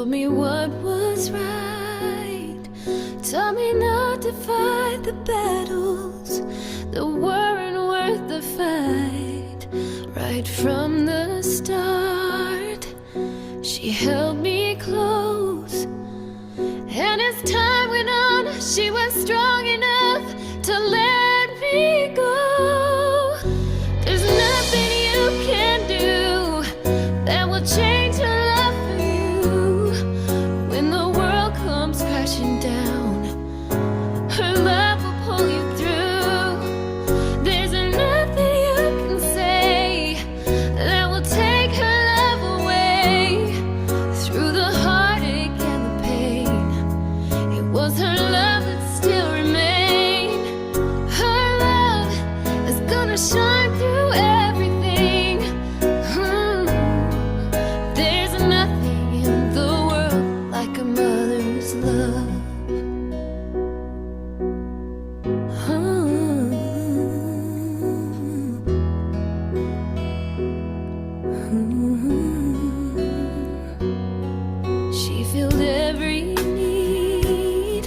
Showed me what was right, taught me not to fight the battles that weren't worth the fight. Right from the start, she held me close, and as time went on, she was strong enough to let me go. There's nothing you can do that will change her love for you. When the world comes crashing down, her love will pull you through. There's nothing you can say that will take her love away. Through the heartache and the pain, it was her love that still remained. Her love is gonna shine through everything. There's nothing in the world like a mother's love. She filled every need,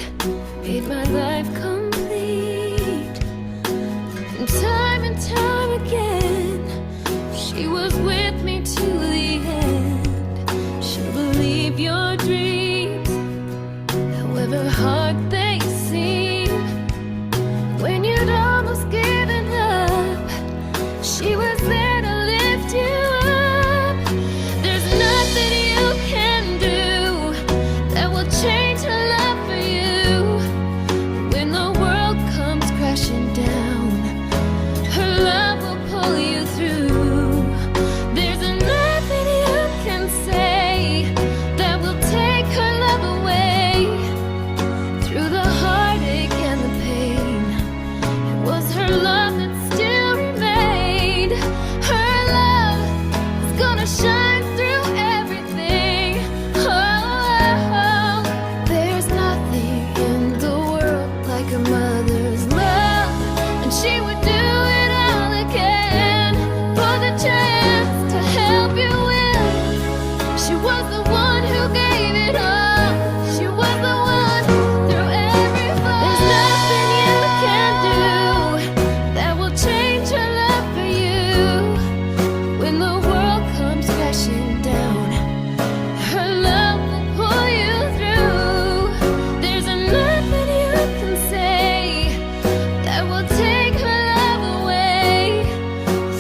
made my life complete. And time again, she was with me to the end. She'll believe your dreams, however hard they seem. When you'd almost given up, she was there to lift you up. There's nothing you can do that will change her love for you. When the world comes crashing down, her love will pull you through. There's nothing you can say that will take her love away. Through the heartache and the pain, it was her love that still remained. Her love is gonna shine through everything. Oh, there's nothing in the world like a mother's love, and she would do it all again for the chance to help you win. She was the one who gave it all. She was the one through every fall. There's nothing you can do that will change her love for you. When the world comes crashing down, her love will pull you through. There's nothing you can say that will take her love away.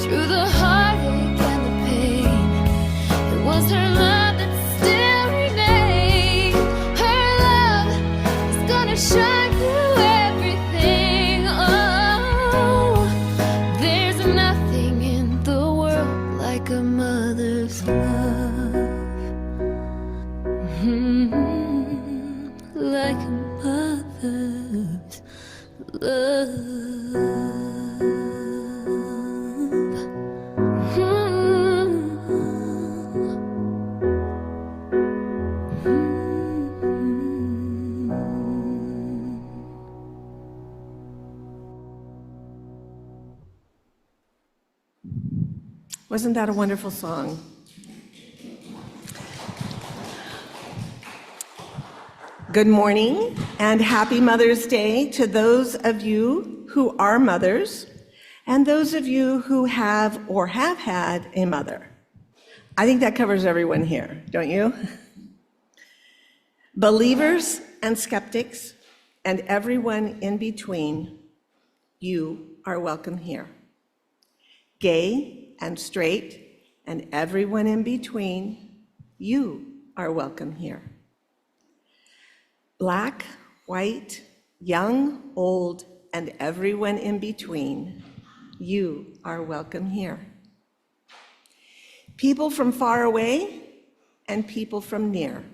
Through the heartache and the pain, it was her love that still remained. Her love is gonna shine through everything. Oh, there's nothing in the world like a mother's love. Like a mother's Wasn't that a wonderful song? Good morning and happy Mother's Day to those of you who are mothers and those of you who have or have had a mother. I think that covers everyone here, don't you? Believers and skeptics and everyone in between, you are welcome here. Gay and straight and everyone in between, you are welcome here. Black, white, young, old, and everyone in between, you are welcome here. People from far away and people from near,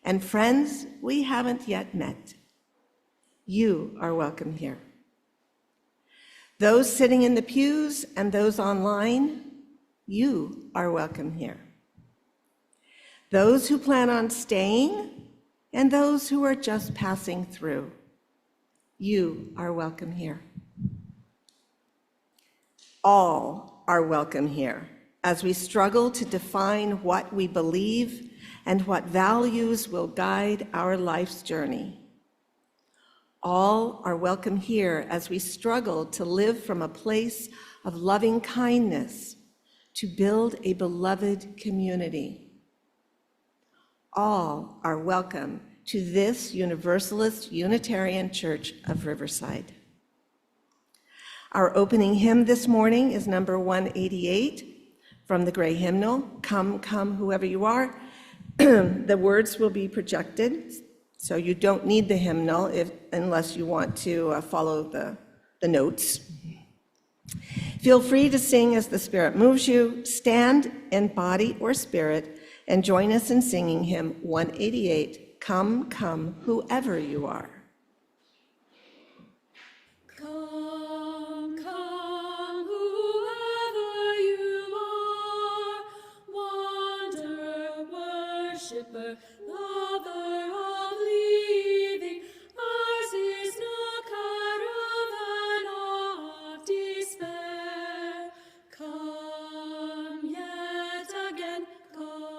and friends we haven't yet met, you are welcome here. Those sitting in the pews and those online, you are welcome here. Those who plan on staying and those who are just passing through, you are welcome here. All are welcome here as we struggle to define what we believe and what values will guide our life's journey. All are welcome here as we struggle to live from a place of loving kindness to build a beloved community. All are welcome to this Universalist Unitarian Church of Riverside. Our opening hymn this morning is number 188 from the Gray Hymnal, Come, Come, Whoever You Are. The words will be projected, so you don't need the hymnal unless you want to follow the notes. Feel free to sing as the Spirit moves you. Stand in body or spirit and join us in singing hymn 188, Come, Come, Whoever You Are. Come, come, whoever you are, wanderer, worshipper, lover of living, ours is no caravan of despair. Come yet again, come,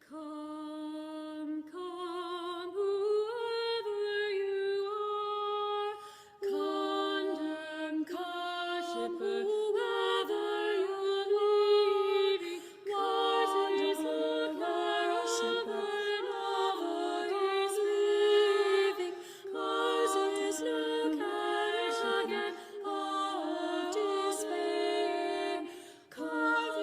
come, come, whoever you are, condemned, worshipper, lover of living, ours is no worshipper, lover is living, ours is no caravan of despair. Come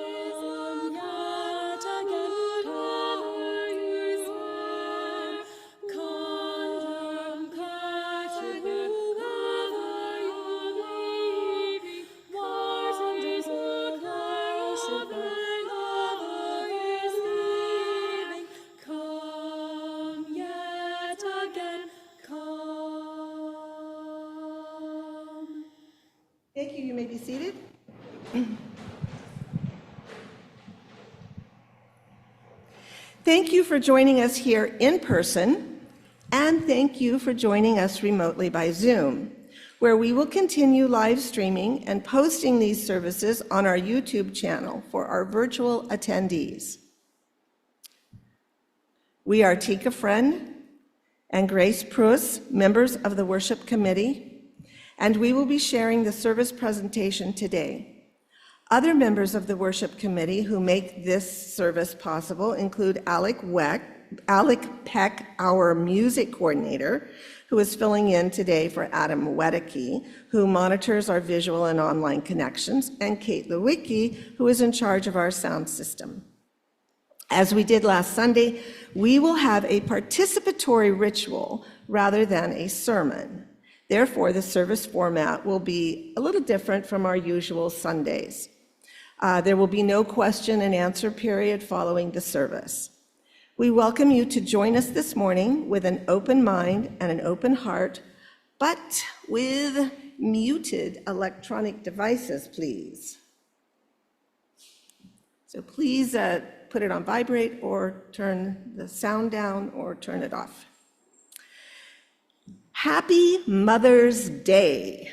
yet again, whoever you are, condemned, worshipper, lover of living, ours is no worshipper, lover is living. Come yet again, come. Thank you. You may be seated. Thank you for joining us here in person, and thank you for joining us remotely by Zoom, where we will continue live streaming and posting these services on our YouTube channel for our virtual attendees. We are Tika Friend and Grace Prus, members of the Worship Committee, and we will be sharing the service presentation today. Other members of the Worship Committee who make this service possible include Alec Peck, our music coordinator, who is filling in today for Adam Wedicke, who monitors our visual and online connections, and Kate Lewicki, who is in charge of our sound system. As we did last Sunday, we will have a participatory ritual rather than a sermon. Therefore, the service format will be a little different from our usual Sundays. There will be no question and answer period following the service. We welcome you to join us this morning with an open mind and an open heart, but with muted electronic devices, please. So please put it on vibrate or turn the sound down or turn it off. Happy Mother's Day.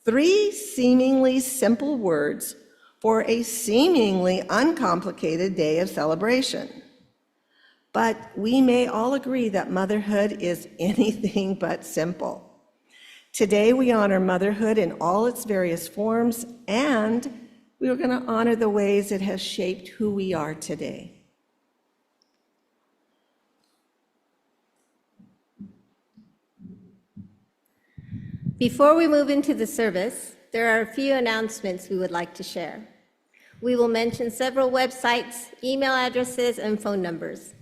3 seemingly simple words for a seemingly uncomplicated day of celebration. But we may all agree that motherhood is anything but simple. Today we honor motherhood in all its various forms, and we are going to honor the ways it has shaped who we are today. Before we move into the service, there are a few announcements we would like to share. We will mention several websites, email addresses, and phone numbers.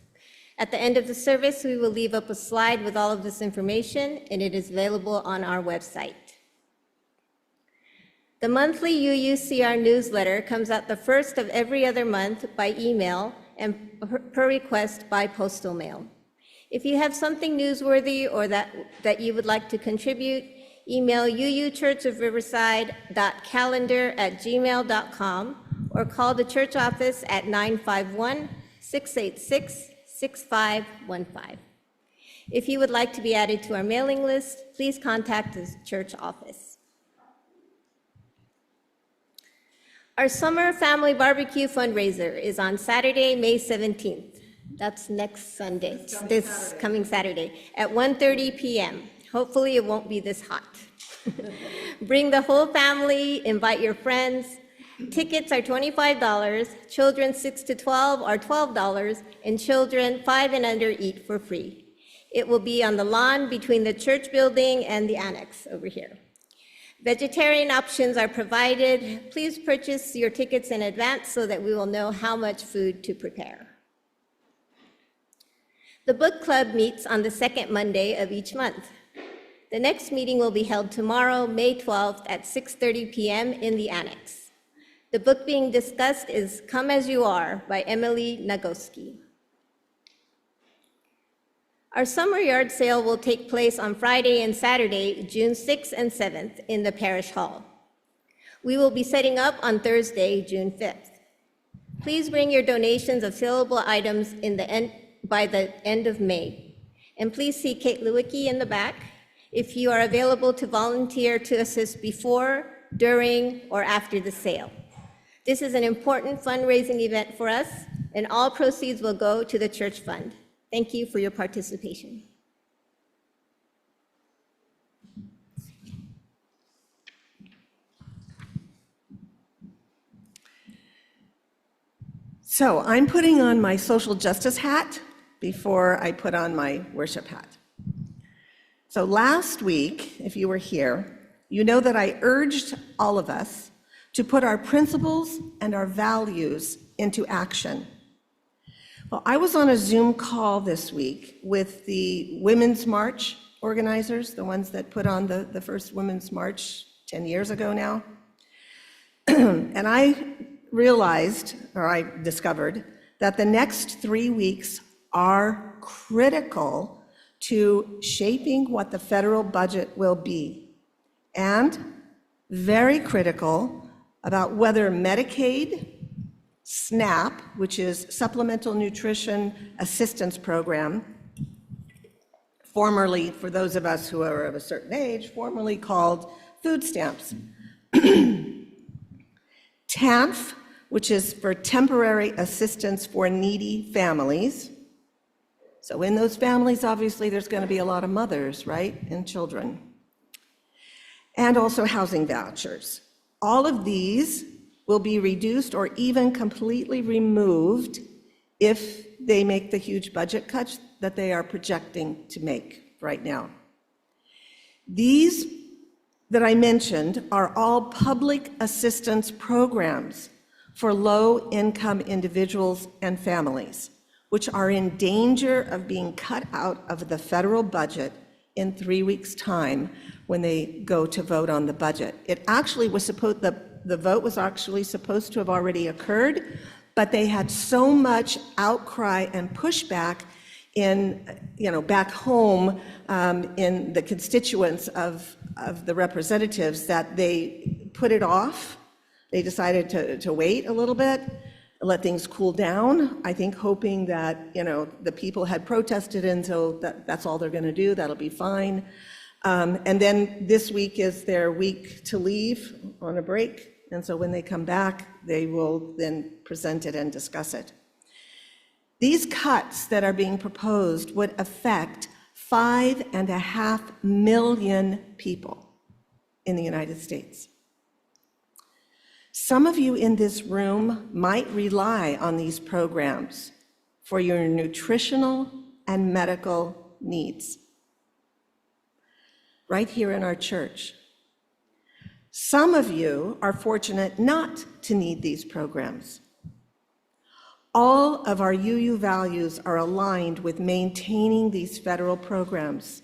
At the end of the service, we will leave up a slide with all of this information, and it is available on our website. The monthly UUCR newsletter comes out the first of every other month by email and per request by postal mail. If you have something newsworthy or that you would like to contribute, email uuchurchofriverside.calendar@gmail.com or call the church office at 951-686-6515. If you would like to be added to our mailing list, please contact the church office. Our summer family barbecue fundraiser is on Saturday, May 17th. That's next Sunday, this coming Saturday, at 1:30 p.m. Hopefully it won't be this hot. Bring the whole family, invite your friends. Tickets are $25, children 6 to 12 are $12, and children 5 and under eat for free. It will be on the lawn between the church building and the annex over here. Vegetarian options are provided. Please purchase your tickets in advance so that we will know how much food to prepare. The book club meets on the second Monday of each month. The next meeting will be held tomorrow, May 12th at 6:30 p.m. in the annex. The book being discussed is Come As You Are by Emily Nagoski. Our summer yard sale will take place on Friday and Saturday, June 6th and 7th in the Parish Hall. We will be setting up on Thursday, June 5th. Please bring your donations of saleable items by the end of May. And please see Kate Lewicki in the back if you are available to volunteer to assist before, during, or after the sale. This is an important fundraising event for us, and all proceeds will go to the church fund. Thank you for your participation. So I'm putting on my social justice hat before I put on my worship hat. So last week, if you were here, you know that I urged all of us to put our principles and our values into action. Well, I was on a Zoom call this week with the Women's March organizers, the ones that put on the first Women's March 10 years ago now. And I realized, or I discovered, that the next 3 weeks are critical to shaping what the federal budget will be, and very critical about whether Medicaid, SNAP, which is Supplemental Nutrition Assistance Program, formerly, for those of us who are of a certain age, formerly called food stamps. TANF, which is for Temporary Assistance for Needy Families. So in those families, obviously, there's going to be a lot of mothers, right, and children. And also housing vouchers. All of these will be reduced or even completely removed if they make the huge budget cuts that they are projecting to make right now. These that I mentioned are all public assistance programs for low-income individuals and families, which are in danger of being cut out of the federal budget in 3 weeks' time when they go to vote on the budget. It actually was supposed, the vote was actually supposed to have already occurred, but they had so much outcry and pushback in, back home in the constituents of the representatives that they put it off. They decided to wait a little bit, let things cool down, I think hoping that, the people had protested and so that's all they're gonna do, that'll be fine. And then this week is their week to leave on a break. And so when they come back, they will then present it and discuss it. These cuts that are being proposed would affect 5.5 million people in the United States. Some of you in this room might rely on these programs for your nutritional and medical needs, right here in our church. Some of you are fortunate not to need these programs. All of our UU values are aligned with maintaining these federal programs.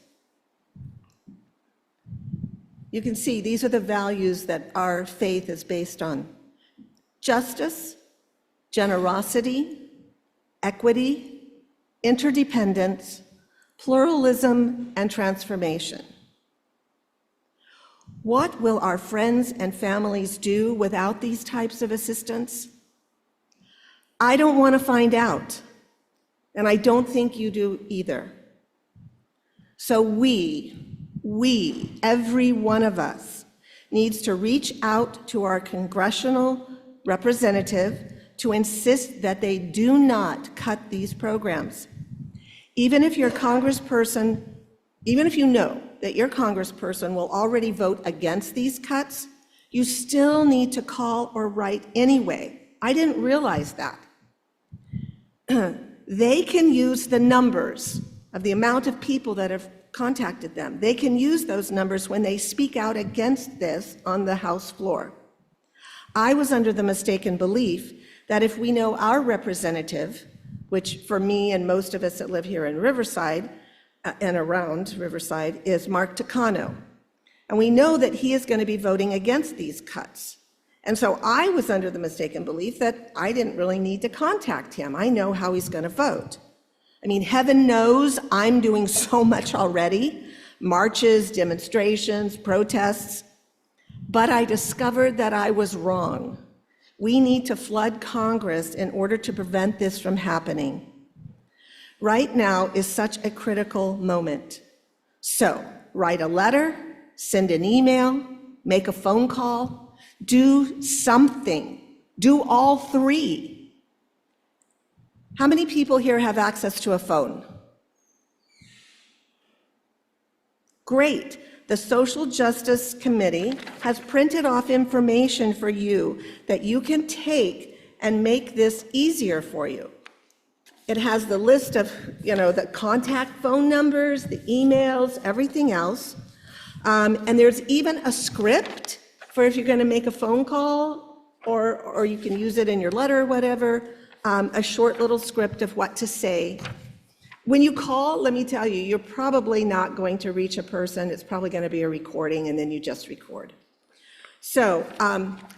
You can see these are the values that our faith is based on: justice, generosity, equity, interdependence, pluralism, and transformation. What will our friends and families do without these types of assistance? I don't want to find out, and I don't think you do either. So we, every one of us, needs to reach out to our congressional representative to insist that they do not cut these programs. Even if you know that your congressperson will already vote against these cuts, you still need to call or write anyway. I didn't realize that. They can use the numbers of the amount of people that have contacted them. They can use those numbers when they speak out against this on the House floor. I was under the mistaken belief that if we know our representative, which for me and most of us that live here in Riverside and around Riverside, is Mark Takano. And we know that he is going to be voting against these cuts. And so I was under the mistaken belief that I didn't really need to contact him. I know how he's going to vote. I mean, heaven knows I'm doing so much already, marches, demonstrations, protests, but I discovered that I was wrong. We need to flood Congress in order to prevent this from happening. Right now is such a critical moment. So, write a letter, send an email, make a phone call, do something. Do all three. How many people here have access to a phone? Great. The Social Justice Committee has printed off information for you that you can take and make this easier for you. It has the list of, the contact phone numbers, the emails, everything else. And there's even a script for if you're going to make a phone call, or you can use it in your letter or whatever, a short little script of what to say. When you call, let me tell you, you're probably not going to reach a person. It's probably going to be a recording, and then you just record. So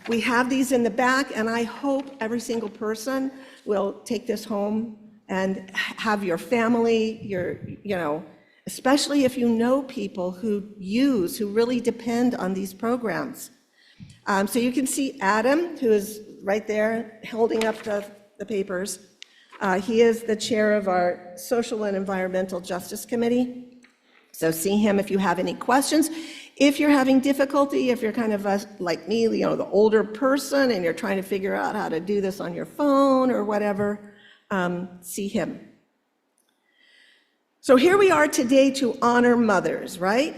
we have these in the back, and I hope every single person will take this home and have your family, especially if you know people who really depend on these programs. So you can see Adam, who is right there holding up the papers. He is the chair of our Social and Environmental Justice Committee. So see him if you have any questions. If you're having difficulty, if you're kind of like me, the older person, and you're trying to figure out how to do this on your phone or whatever, see him. So here we are today to honor mothers, right?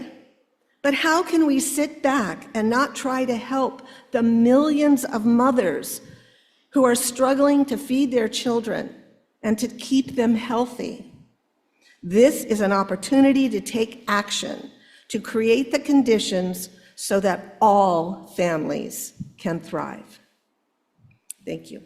But how can we sit back and not try to help the millions of mothers who are struggling to feed their children and to keep them healthy? This is an opportunity to take action, to create the conditions so that all families can thrive. Thank you.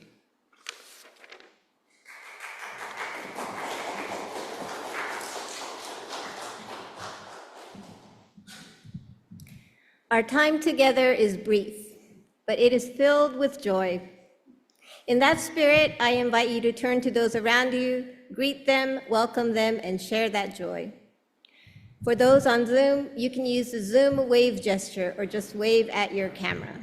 Our time together is brief, but it is filled with joy. In that spirit, I invite you to turn to those around you, greet them, welcome them, and share that joy. For those on Zoom, you can use the Zoom wave gesture or just wave at your camera.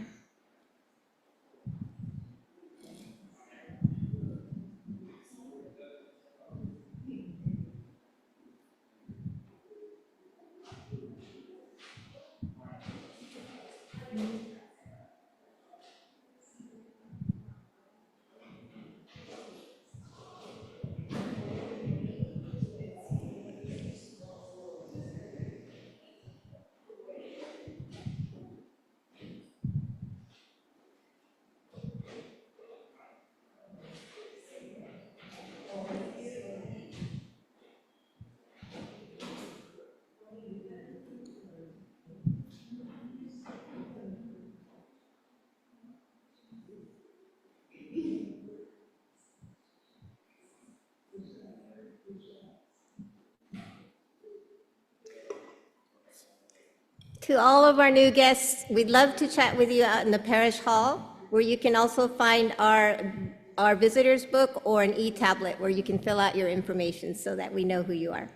To all of our new guests, we'd love to chat with you out in the parish hall, where you can also find our visitor's book or an e-tablet where you can fill out your information so that we know who you are.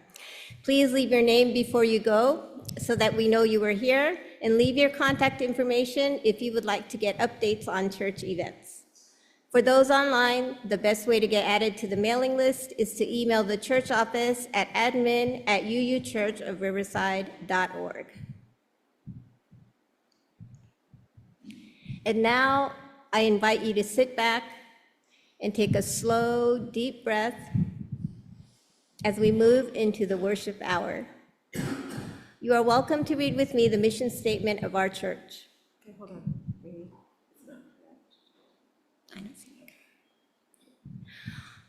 Please leave your name before you go so that we know you were here, and leave your contact information if you would like to get updates on church events. For those online, the best way to get added to the mailing list is to email the church office at admin@uuchurchofriverside.org. And now I invite you to sit back and take a slow, deep breath as we move into the worship hour. You are welcome to read with me the mission statement of our church. Okay, hold on.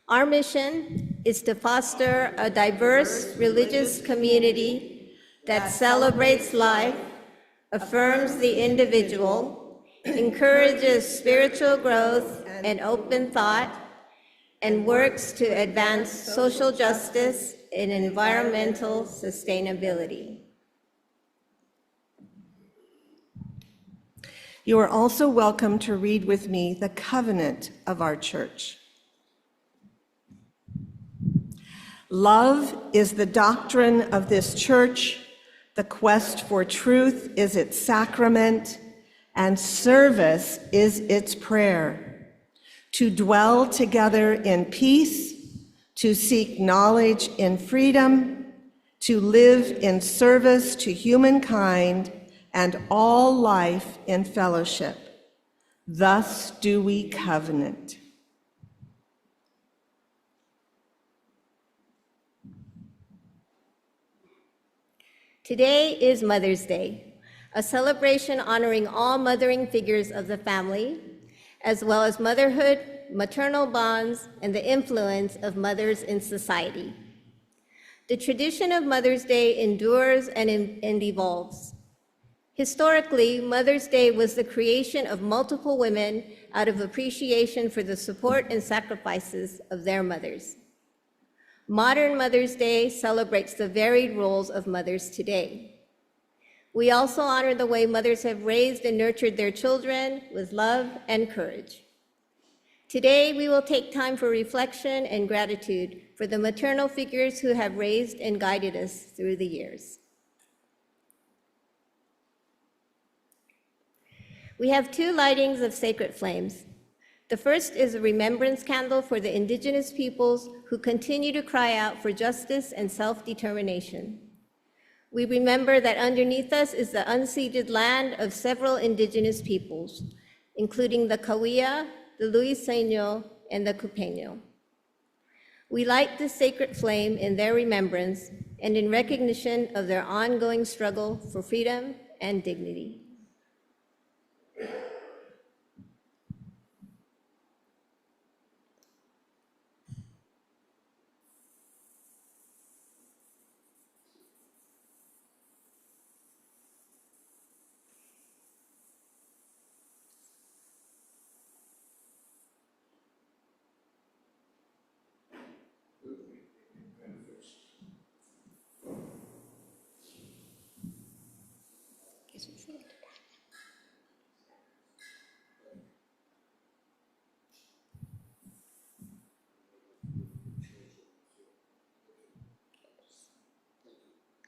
Our mission is to foster a diverse religious community that celebrates life, affirms the individual, encourages spiritual growth and open thought, and works to advance social justice and environmental sustainability. You are also welcome to read with me the covenant of our church. Love is the doctrine of this church, the quest for truth is its sacrament, and service is its prayer. To dwell together in peace, to seek knowledge in freedom, to live in service to humankind and all life in fellowship. Thus do we covenant. Today is Mother's Day, a celebration honoring all mothering figures of the family, as well as motherhood, maternal bonds, and the influence of mothers in society. The tradition of Mother's Day endures and evolves. Historically, Mother's Day was the creation of multiple women out of appreciation for the support and sacrifices of their mothers. Modern Mother's Day celebrates the varied roles of mothers today. We also honor the way mothers have raised and nurtured their children with love and courage. Today, we will take time for reflection and gratitude for the maternal figures who have raised and guided us through the years. We have two lightings of sacred flames. The first is a remembrance candle for the indigenous peoples who continue to cry out for justice and self-determination. We remember that underneath us is the unceded land of several indigenous peoples, including the Cahuilla, the Luiseño, and the Cupeño. We light this sacred flame in their remembrance and in recognition of their ongoing struggle for freedom and dignity.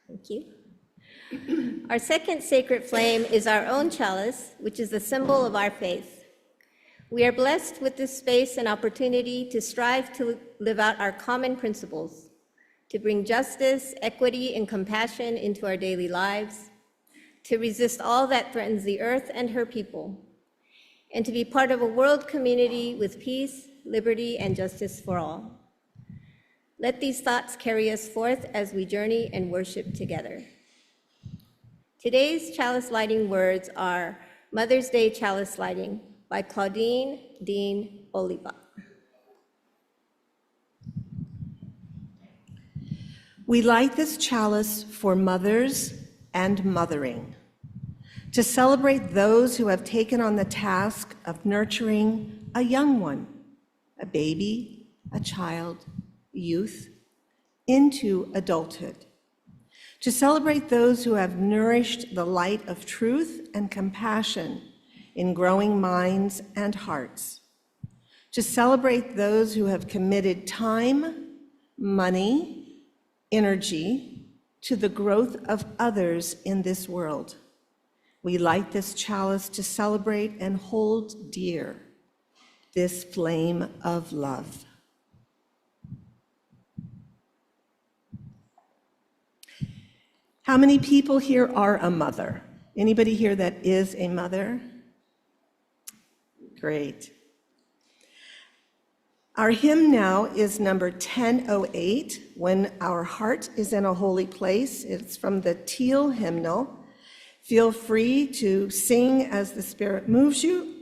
Thank you. Our second sacred flame is our own chalice, which is the symbol of our faith. We are blessed with this space and opportunity to strive to live out our common principles, to bring justice, equity, and compassion into our daily lives, to resist all that threatens the earth and her people, and to be part of a world community with peace, liberty, and justice for all. Let these thoughts carry us forth as we journey and worship together. Today's chalice lighting words are Mother's Day Chalice Lighting by Claudine Dean Oliva. We light this chalice for mothers and mothering, to celebrate those who have taken on the task of nurturing a young one, a baby, a child, youth, into adulthood, to celebrate those who have nourished the light of truth and compassion in growing minds and hearts, to celebrate those who have committed time, money, energy to the growth of others in this world. We light this chalice to celebrate and hold dear this flame of love. How many people here are a mother? Anybody here that is a mother? Great. Our hymn now is number 1008, When Our Heart is in a Holy Place. It's from the Teal hymnal. Feel free to sing as the Spirit moves you.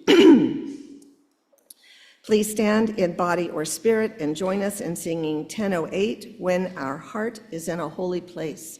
Please stand in body or spirit and join us in singing 1008, When Our Heart is in a Holy Place.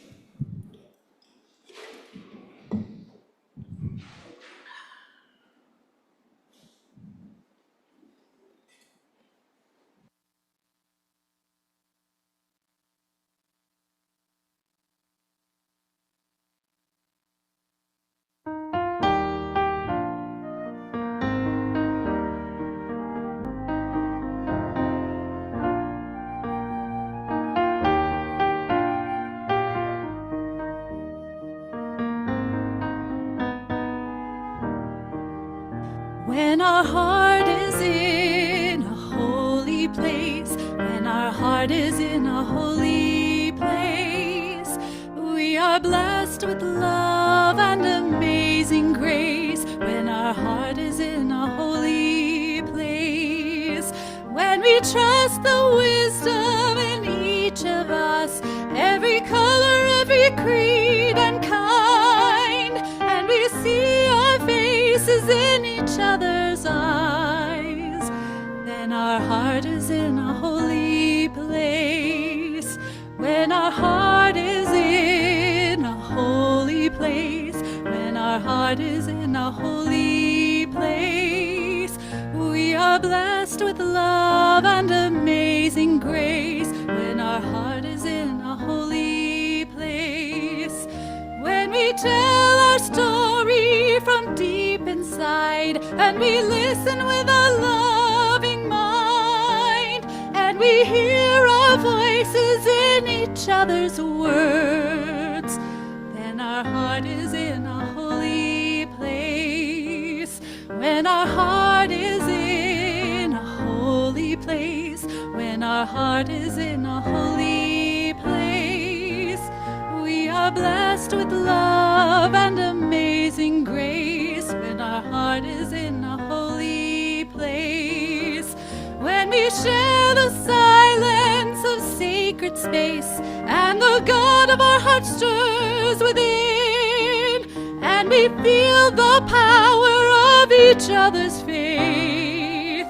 When our heart is in a holy place, when our heart is in a holy place, we are blessed with love and amazing grace. When our heart is in a holy place, when we trust the wisdom in each of us, every color, every creed and kind, and we see our faces in each other's eyes, then our heart is in a holy place. When our heart is in a holy place, when our heart is in a holy place, we are blessed with love and amazing grace. When our heart is in a holy place, when we tell our story from deep inside, and we listen with a loving mind, and we hear our voices in each other's words, then our heart is in a holy place. When our heart is in a holy place, when our heart is in a holy place, we are blessed with love and amazing grace. When our heart is in a holy place, when we share the silence of sacred space, and the God of our heart stirs within, and we feel the power of each other's faith,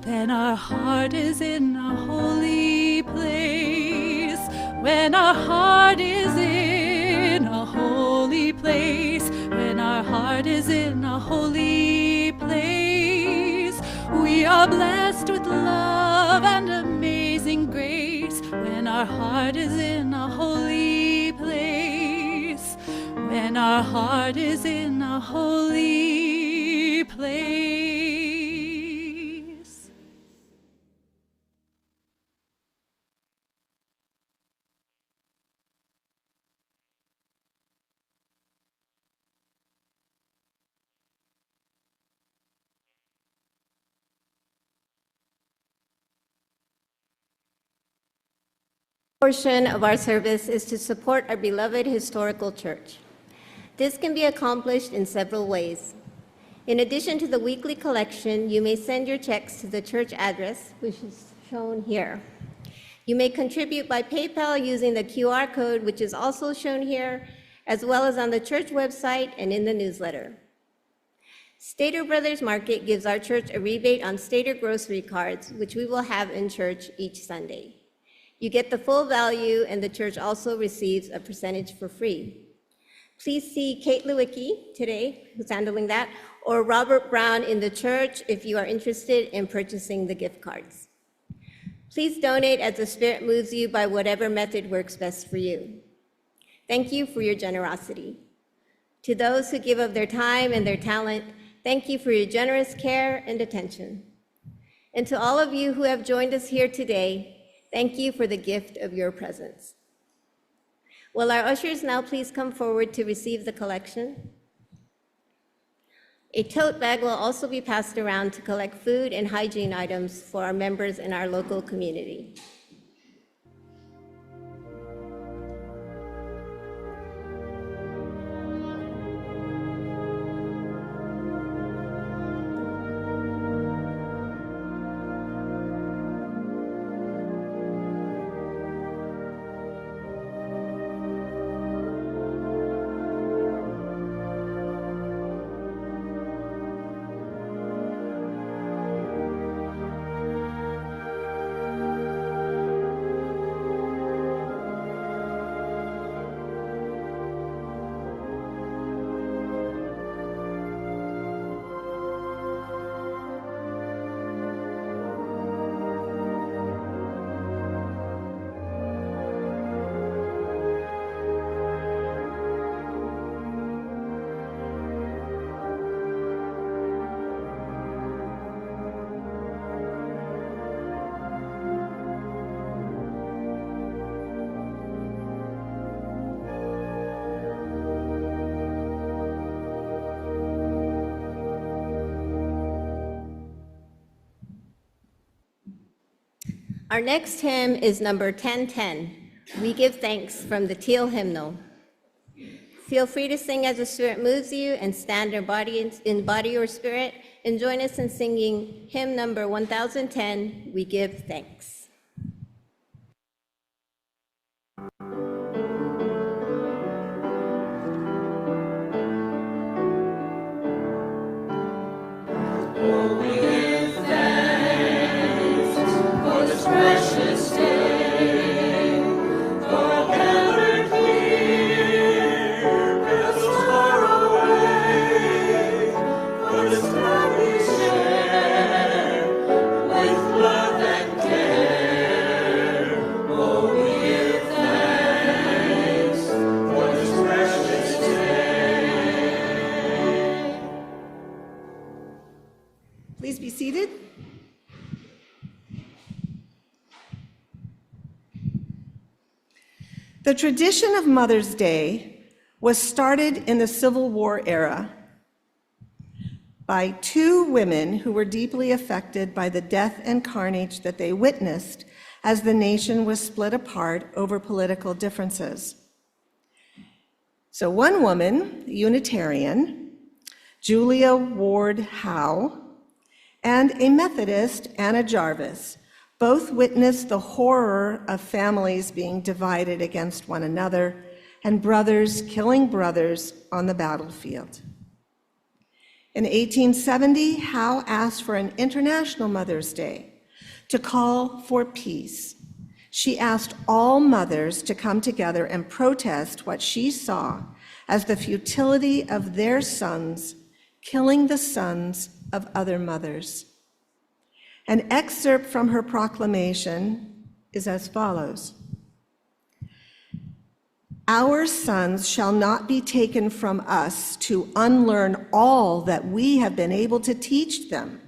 then our heart is in a holy place. When our heart is in a holy place, when our heart is in a holy place, we are blessed with love and amazing grace. When our heart is in a holy place, when our heart is in a holy place. Portion of our service is to support our beloved historical church. This can be accomplished in several ways. In addition to the weekly collection, you may send your checks to the church address, which is shown here. You may contribute by PayPal using the QR code, which is also shown here, as well as on the church website and in the newsletter. Stater Brothers Market gives our church a rebate on Stater grocery cards, which we will have in church each Sunday. You get the full value, and the church also receives a percentage for free. Please see Kate Lewicki today, who's handling that, or Robert Brown in the church if you are interested in purchasing the gift cards. Please donate as the Spirit moves you by whatever method works best for you. Thank you for your generosity. To those who give of their time and their talent, thank you for your generous care and attention. And to all of you who have joined us here today, thank you for the gift of your presence. Will our ushers now please come forward to receive the collection? A tote bag will also be passed around to collect food and hygiene items for our members in our local community. Our next hymn is number 1010, We Give Thanks, from the Teal Hymnal. Feel free to sing as the Spirit moves you and stand in body or spirit, and join us in singing hymn number 1010, We Give Thanks. Precious day, for gathered here, past far away, for this time we share, with love and care. Oh, we give thanks for this precious day. Please be seated. The tradition of Mother's Day was started in the Civil War era by two women who were deeply affected by the death and carnage that they witnessed as the nation was split apart over political differences. So one woman, Unitarian, Julia Ward Howe, and a Methodist, Anna Jarvis, both witnessed the horror of families being divided against one another and brothers killing brothers on the battlefield. In 1870, Howe asked for an International Mother's Day to call for peace. She asked all mothers to come together and protest what she saw as the futility of their sons killing the sons of other mothers. An excerpt from her proclamation is as follows. Our sons shall not be taken from us to unlearn all that we have been able to teach them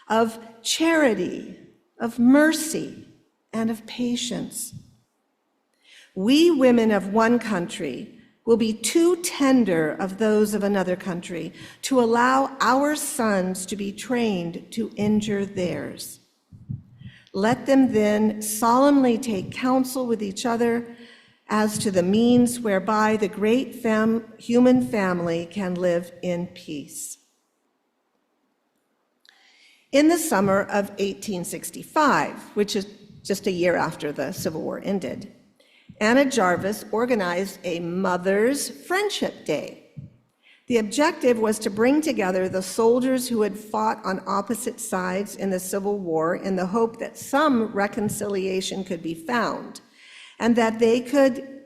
of charity, of mercy, and of patience. We women of one country will be too tender of those of another country to allow our sons to be trained to injure theirs. Let them then solemnly take counsel with each other as to the means whereby the great human family can live in peace. In the summer of 1865, which is just a year after the Civil War ended, Anna Jarvis organized a Mother's Friendship Day. The objective was to bring together the soldiers who had fought on opposite sides in the Civil War in the hope that some reconciliation could be found and that they could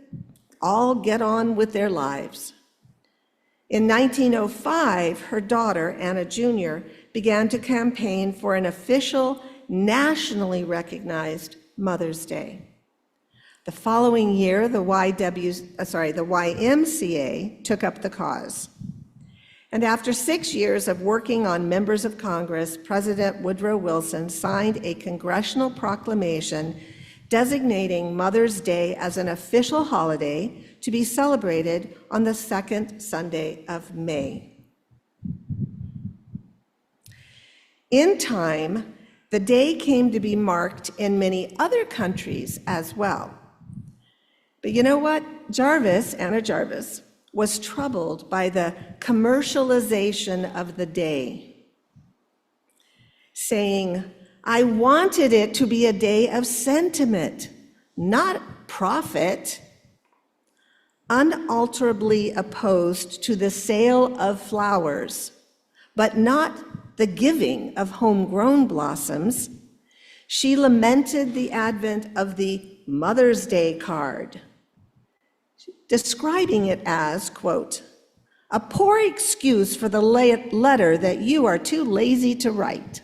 all get on with their lives. In 1905, her daughter, Anna Jr., began to campaign for an official, nationally recognized Mother's Day. The following year, the YMCA took up the cause. And after 6 years of working on members of Congress, President Woodrow Wilson signed a congressional proclamation designating Mother's Day as an official holiday to be celebrated on the second Sunday of May. In time, the day came to be marked in many other countries as well. But you know what? Anna Jarvis, was troubled by the commercialization of the day, saying, I wanted it to be a day of sentiment, not profit, unalterably opposed to the sale of flowers, but not the giving of homegrown blossoms. She lamented the advent of the Mother's Day card, describing it as, quote, a poor excuse for the letter that you are too lazy to write.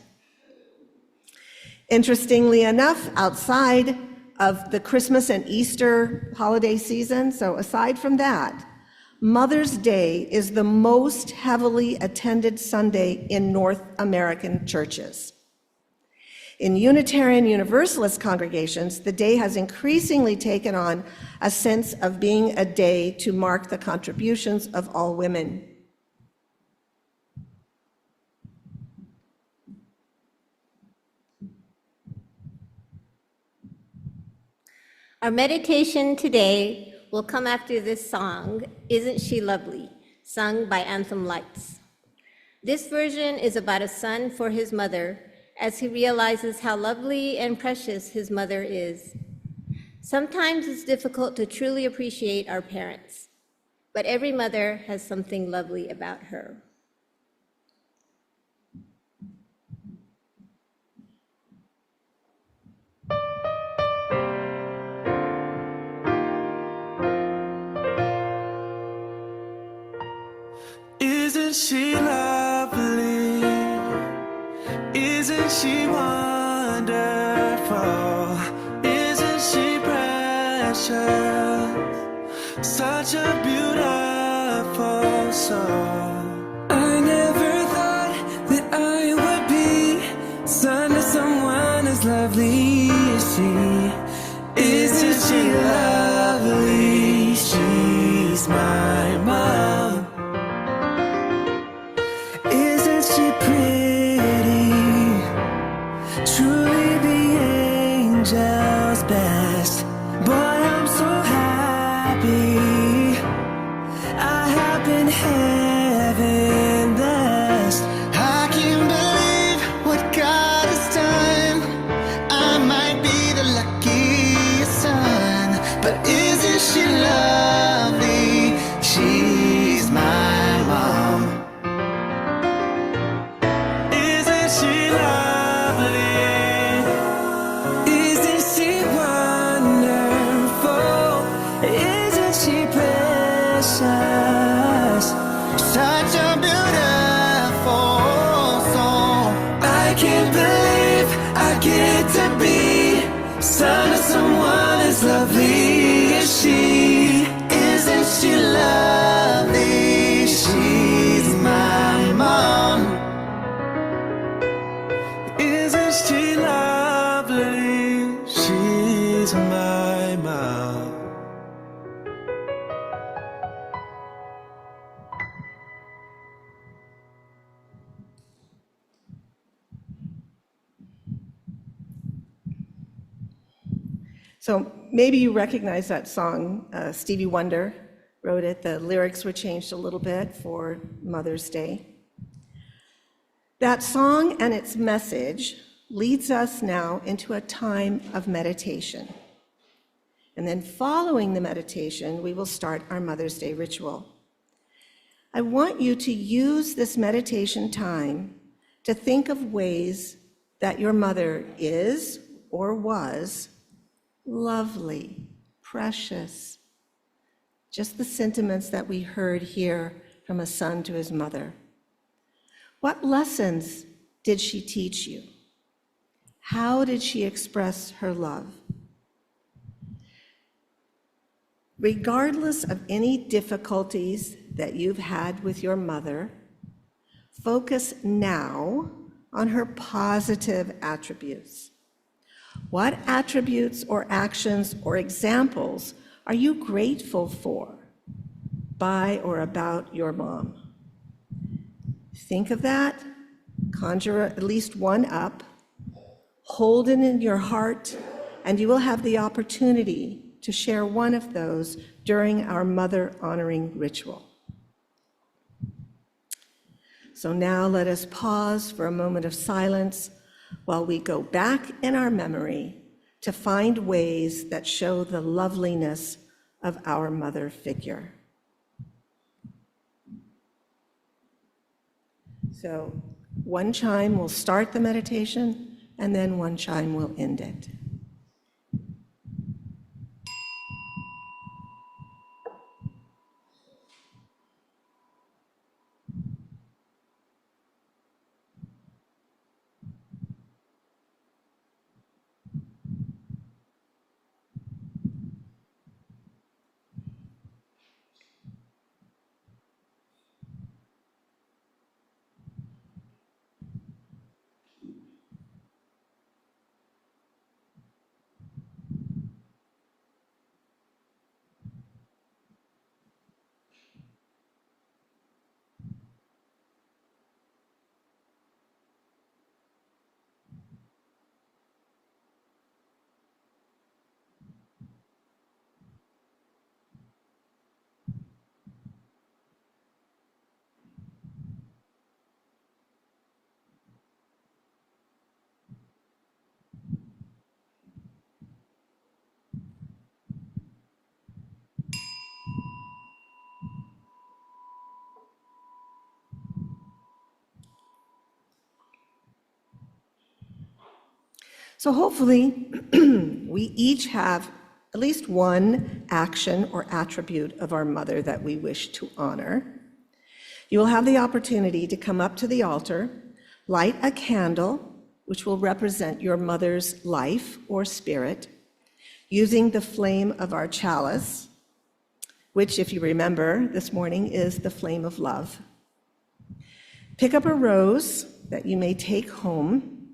Interestingly enough, outside of the Christmas and Easter holiday season, so aside from that, Mother's Day is the most heavily attended Sunday in North American churches. In Unitarian Universalist congregations, the day has increasingly taken on a sense of being a day to mark the contributions of all women. Our meditation today will come after this song, Isn't She Lovely, sung by Anthem Lights. This version is about a son for his mother as he realizes how lovely and precious his mother is. Sometimes it's difficult to truly appreciate our parents, but every mother has something lovely about her. Isn't she lovely? Isn't she wonderful? Isn't she precious? Such a beautiful soul. I never thought that I would be son to someone as lovely as she. Isn't she lovely? She's my mom. Isn't she pretty? Truly the angel's best. Boy, I'm so happy I have been heaven blessed. I can't believe what God has done. I might be the luckiest son, but isn't she lovely? She's my mom. Isn't she lovely? Isn't she wonderful? Isn't she precious? Such a beautiful soul. I can't believe I get to be son of someone as lovely as she. Isn't she lovely? She's my mom. Isn't she lovely? She's my mom. So maybe you recognize that song. Stevie Wonder wrote it. The lyrics were changed a little bit for Mother's Day. That song and its message leads us now into a time of meditation. And then following the meditation, we will start our Mother's Day ritual. I want you to use this meditation time to think of ways that your mother is or was lovely, precious, just the sentiments that we heard here from a son to his mother. What lessons did she teach you? How did she express her love? Regardless of any difficulties that you've had with your mother, focus now on her positive attributes. What attributes or actions or examples are you grateful for by or about your mom? Think of that, conjure at least one up, hold it in your heart, and you will have the opportunity to share one of those during our mother honoring ritual. So now let us pause for a moment of silence while we go back in our memory to find ways that show the loveliness of our mother figure. So one chime will start the meditation, and then one chime will end it. So hopefully, we each have at least one action or attribute of our mother that we wish to honor. You will have the opportunity to come up to the altar, light a candle, which will represent your mother's life or spirit, using the flame of our chalice, which, if you remember this morning, is the flame of love. Pick up a rose that you may take home,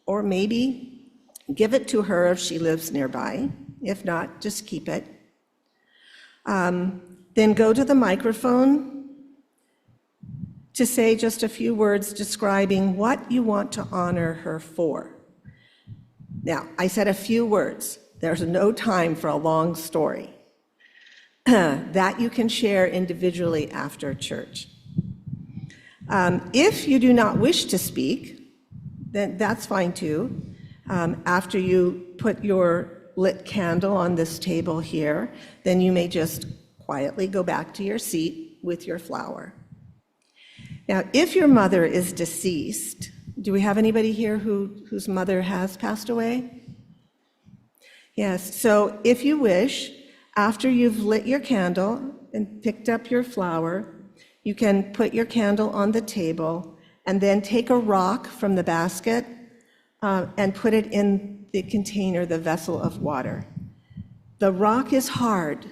or maybe give it to her if she lives nearby. If not, just keep it. Then go to the microphone to say just a few words describing what you want to honor her for. Now, I said a few words. There's no time for a long story. That you can share individually after church. If you do not wish to speak, then that's fine too. After you put your lit candle on this table here, then you may just quietly go back to your seat with your flower. Now, if your mother is deceased, do we have anybody here whose mother has passed away? Yes, so if you wish, after you've lit your candle and picked up your flower, you can put your candle on the table and then take a rock from the basket and put it in the container, the vessel of water. The rock is hard,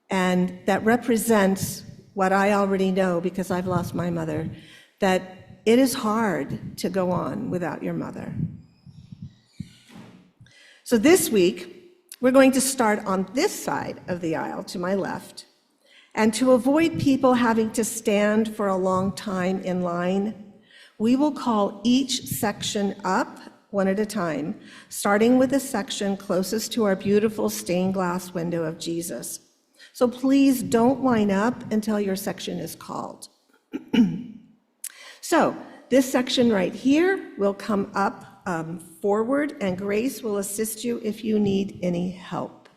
and that represents what I already know because I've lost my mother, that it is hard to go on without your mother. So this week, we're going to start on this side of the aisle to my left. And to avoid people having to stand for a long time in line, we will call each section up one at a time, starting with the section closest to our beautiful stained glass window of Jesus. So please don't line up until your section is called. So this section right here will come up forward, and Grace will assist you if you need any help.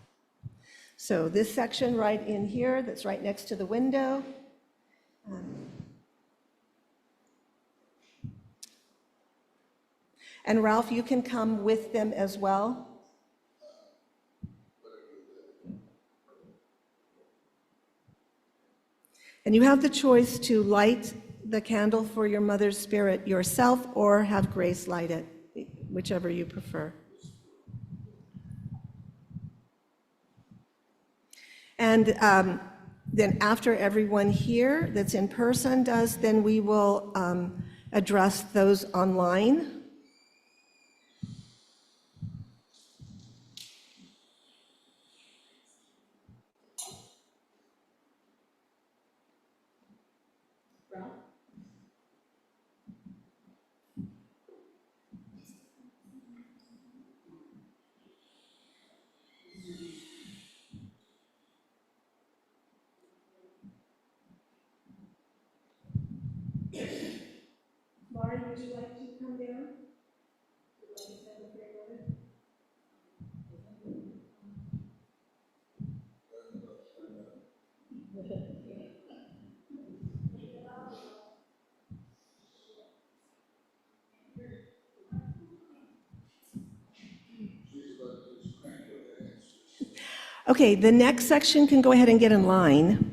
So this section right in here, that's right next to the window. And Ralph, you can come with them as well. And you have the choice to light the candle for your mother's spirit yourself or have Grace light it, whichever you prefer. And then after everyone here that's in person does, then we will address those online. Laurie, would you like to come down? Okay, the next section can go ahead and get in line.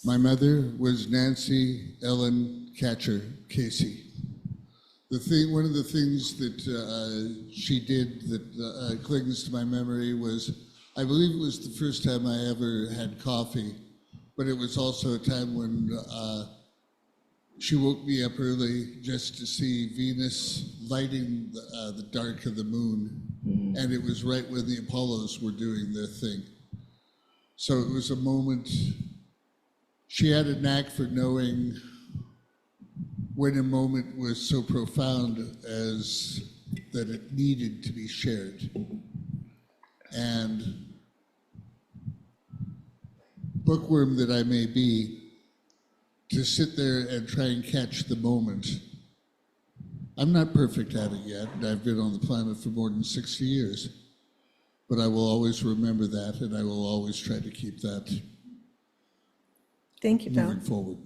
My mother was Nancy Ellen Catcher Casey. One of the things that she did that clings to my memory was, I believe it was the first time I ever had coffee, but it was also a time when she woke me up early just to see Venus lighting the dark of the moon. And it was right when the Apollos were doing their thing. So it was a moment. She had a knack for knowing when a moment was so profound as that it needed to be shared. And bookworm that I may be, to sit there and try and catch the moment. I'm not perfect at it yet, and I've been on the planet for more than 60 years, but I will always remember that, and I will always try to keep that Thank you, Bill. moving forward.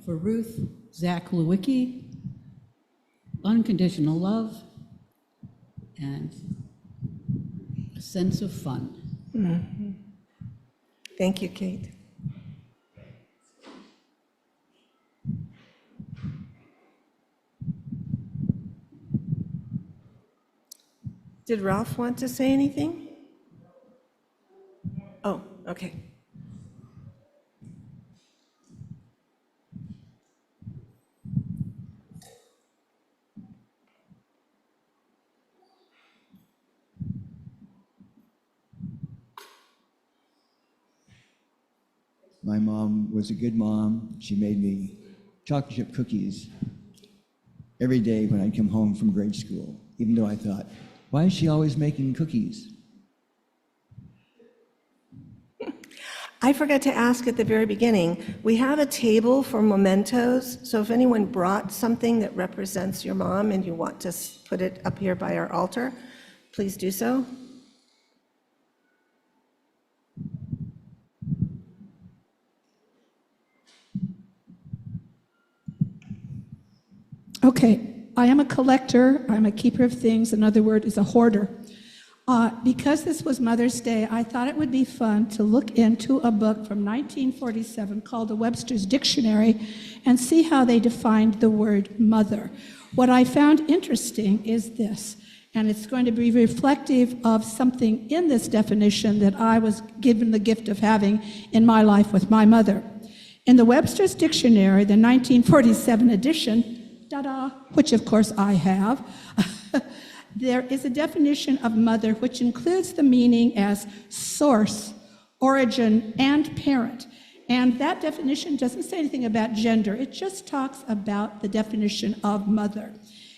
for Ruth, Zach Lewicki, unconditional love, and a sense of fun. Thank you, Kate. Did Ralph want to say anything? Oh, okay. My mom was a good mom. She made me chocolate chip cookies every day when I'd come home from grade school, even though I thought, why is she always making cookies? I forgot to ask at the very beginning, we have a table for mementos, so if anyone brought something that represents your mom and you want to put it up here by our altar, please do so. Okay, I am a collector, I'm a keeper of things, another word is a hoarder. Because this was Mother's Day, I thought it would be fun to look into a book from 1947 called the Webster's Dictionary and see how they defined the word mother. What I found interesting is this, and it's going to be reflective of something in this definition that I was given the gift of having in my life with my mother. In the Webster's Dictionary, the 1947 edition, ta-da, which of course I have, there is a definition of mother which includes the meaning as source, origin, and parent. And that definition doesn't say anything about gender. It just talks about the definition of mother.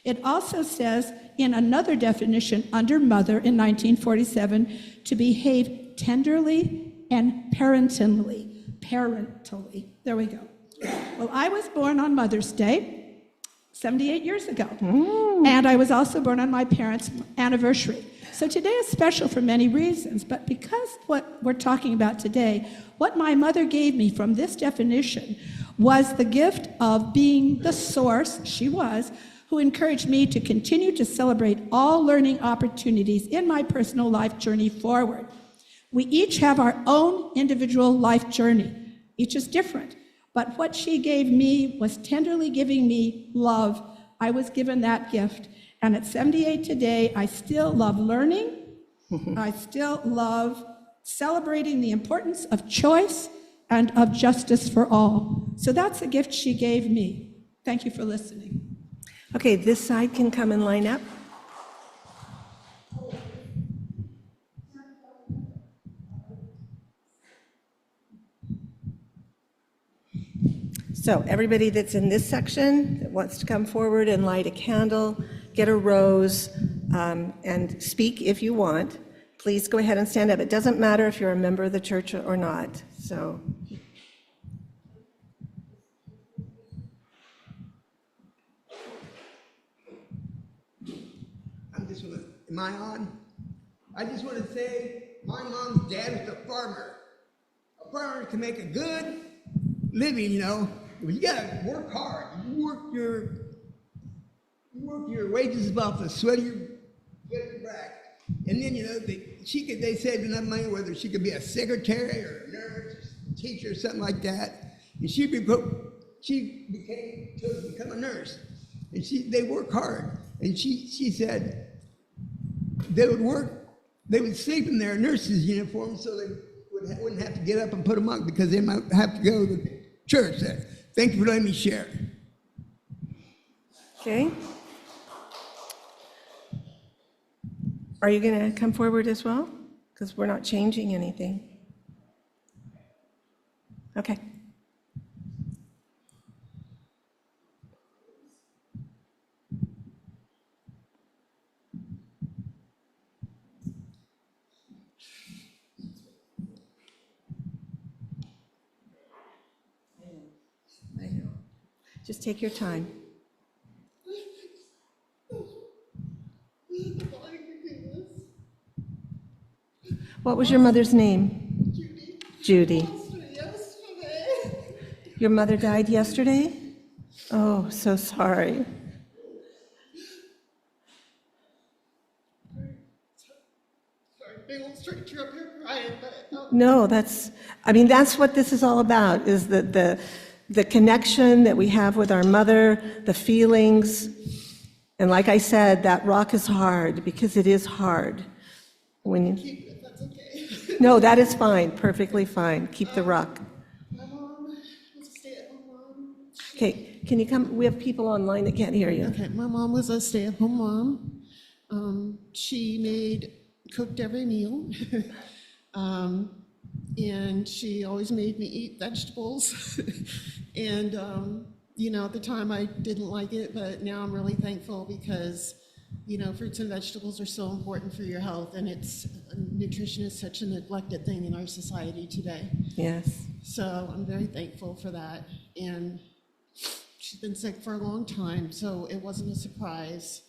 It also says in another definition under mother in 1947 to behave tenderly and parentally. There we go. Well, I was born on Mother's Day 78 years ago. And I was also born on my parents' anniversary. So today is special for many reasons, but because what we're talking about today, what my mother gave me from this definition was the gift of being the source, she was, who encouraged me to continue to celebrate all learning opportunities in my personal life journey forward. We each have our own individual life journey. Each is different. But what she gave me was tenderly giving me love. I was given that gift. And at 78 today, I still love learning. I still love celebrating the importance of choice and of justice for all. So that's a gift she gave me. Thank you for listening. Okay, this side can come and line up. So everybody that's in this section that wants to come forward and light a candle, get a rose, and speak if you want, please go ahead and stand up. It doesn't matter if you're a member of the church or not. So. Am I on? I just want to say my mom's dad was a farmer. A farmer can make a good living, you know. But you gotta work hard. You work your wages off the sweat of your back. And then, you know, they saved enough money whether she could be a secretary or a nurse, or teacher, or something like that. And she became to become a nurse. And they work hard. And she said they would sleep in their nurses' uniforms so they wouldn't have to get up and put them on because they might have to go to church there. Thank you for letting me share. Okay. Are you going to come forward as well? Because we're not changing anything. Okay. I know. Just take your time. What was your mother's name? Judy. Judy. Your mother died yesterday? Oh, so sorry. Sorry, big old stranger up here crying, but No, that's what this is all about, is the connection that we have with our mother, the feelings. And like I said, that rock is hard, because it is hard. When you, keep it if that's okay. no, that is fine, perfectly fine. Keep the rock. My mom was a stay-at-home mom. Okay, can you come? We have people online that can't hear you. Okay, my mom was a stay-at-home mom. She cooked every meal. And she always made me eat vegetables. And, at the time I didn't like it, but now I'm really thankful because, fruits and vegetables are so important for your health, and nutrition is such a neglected thing in our society today. Yes. So I'm very thankful for that. And she's been sick for a long time, so it wasn't a surprise.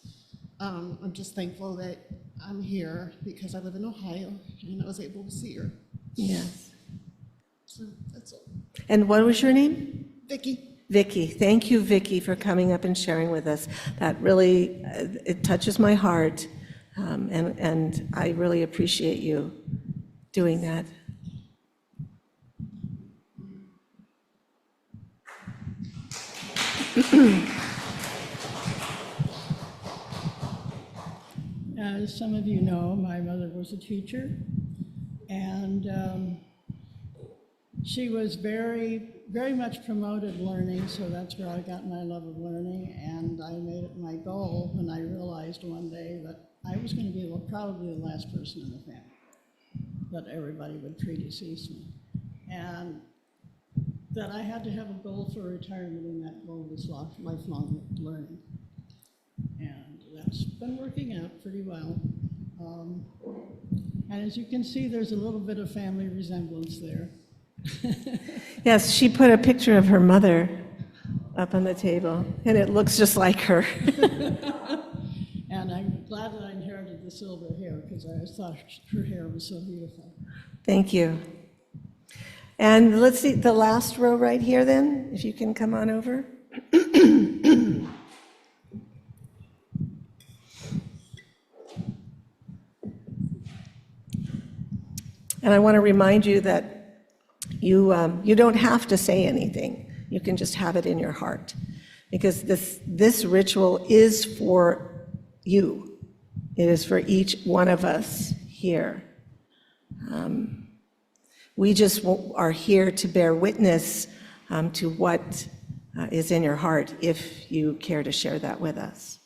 I'm just thankful that I'm here because I live in Ohio and I was able to see her. Yes. So that's all. And what was your name? Vicki. Vicki. Thank you, Vicki, for coming up and sharing with us. That really, it touches my heart, and I really appreciate you doing that. As some of you know, my mother was a teacher, and she was very, very much promoted learning, so that's where I got my love of learning, and I made it my goal when I realized one day that I was going to be probably the last person in the family that everybody would predecease me, and that I had to have a goal for retirement, and that goal was lifelong learning. And that's been working out pretty well. And as you can see, there's a little bit of family resemblance there. Yes, she put a picture of her mother up on the table, and it looks just like her. And I'm glad that I inherited the silver hair, because I thought her hair was so beautiful. Thank you. And let's see, the last row right here then, if you can come on over. And I want to remind you that you don't have to say anything. You can just have it in your heart, because this ritual is for you. It is for each one of us here. We just are here to bear witness to what is in your heart, if you care to share that with us.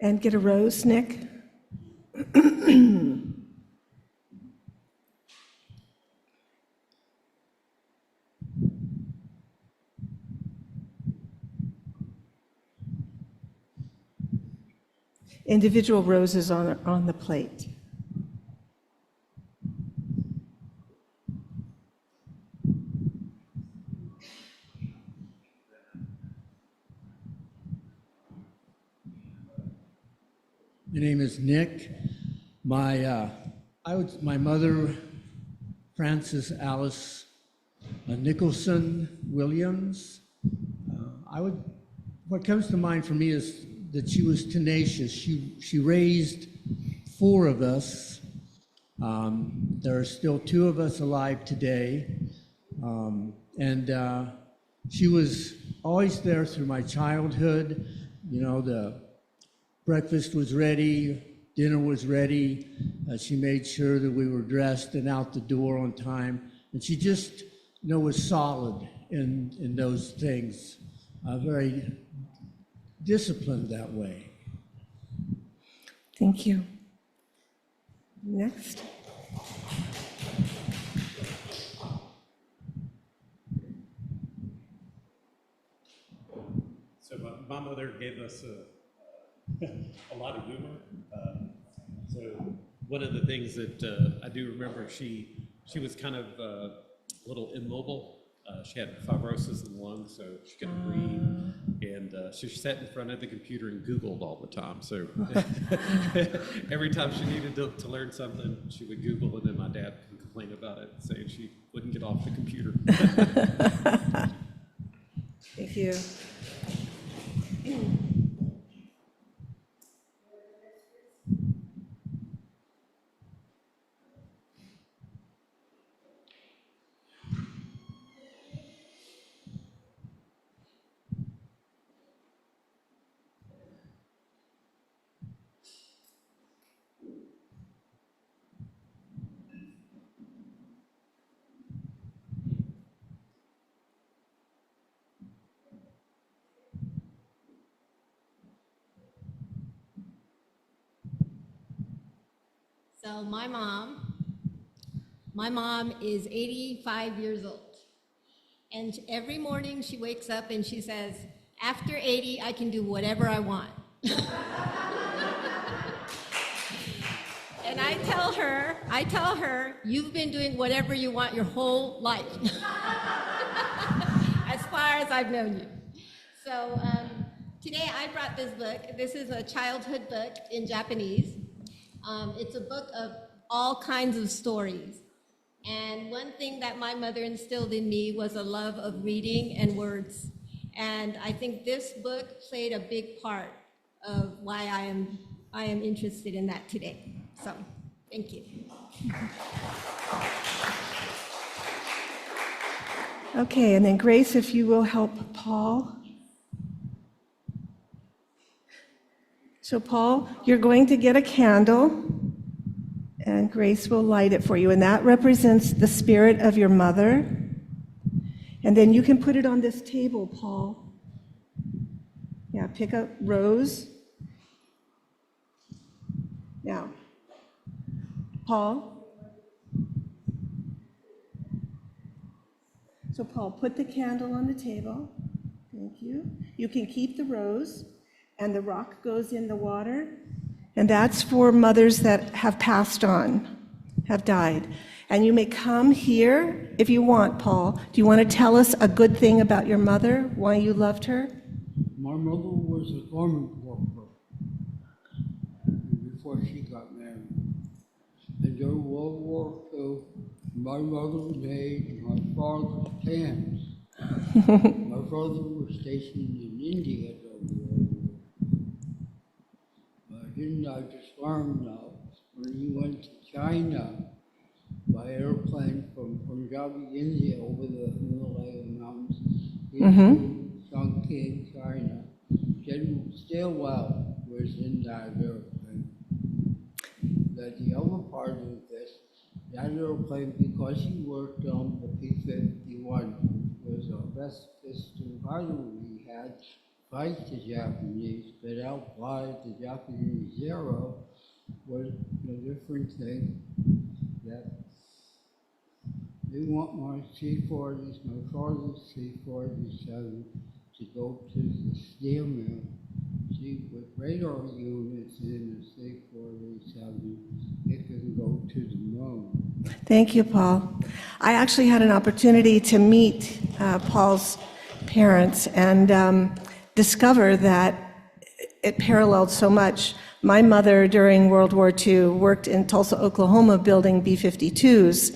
And get a rose, Nick. Individual roses on the plate. My name is Nick. My mother, Frances Alice Nicholson Williams. What comes to mind for me is that she was tenacious. She raised 4 of us. There are still 2 of us alive today. And she was always there through my childhood. The breakfast was ready, dinner was ready. She made sure that we were dressed and out the door on time. And she just, was solid in those things, very disciplined that way. Thank you. Next. So my mother gave us a lot of humor. So one of the things that I do remember, she was kind of a little immobile. She had fibrosis in the lungs, so she couldn't breathe. And she sat in front of the computer and Googled all the time. So every time she needed to learn something, she would Google, and then my dad would complain about it, saying she wouldn't get off the computer. Thank you. So my mom is 85 years old. And every morning she wakes up and she says, after 80, I can do whatever I want. And I tell her, you've been doing whatever you want your whole life, as far as I've known you. So today I brought this book. This is a childhood book in Japanese. It's a book of all kinds of stories. And one thing that my mother instilled in me was a love of reading and words. And I think this book played a big part of why I am interested in that today. So, thank you. Okay, and then Grace, if you will help Paul. So Paul, you're going to get a candle, and Grace will light it for you, and that represents the spirit of your mother. And then you can put it on this table, Paul. Yeah, pick up Rose. Now, Paul. So Paul, put the candle on the table. Thank you. You can keep the rose, and the rock goes in the water. And that's for mothers that have passed on, have died. And you may come here if you want, Paul. Do you want to tell us a good thing about your mother, why you loved her? My mother was a garment worker before she got married. And during World War II, my mother made my father's pants. My father was stationed in India during World War II. Didn't I just learn now when he went to China by airplane from Punjabi, India, over the Himalayan mountains into Chongqing, China. General Stilwell was in that airplane. That the other part of this, that airplane, because he worked on the P-51, was our best pistol fighter we had, fight the Japanese, but outfly the Japanese Zero was a different thing. That they want my C-40s, my father's C-47, to go to the steel mill. See, with radar units in the C-47, it can go to the moon. Thank you, Paul. I actually had an opportunity to meet Paul's parents and discover that it paralleled so much. My mother, during World War II, worked in Tulsa, Oklahoma, building B-52s,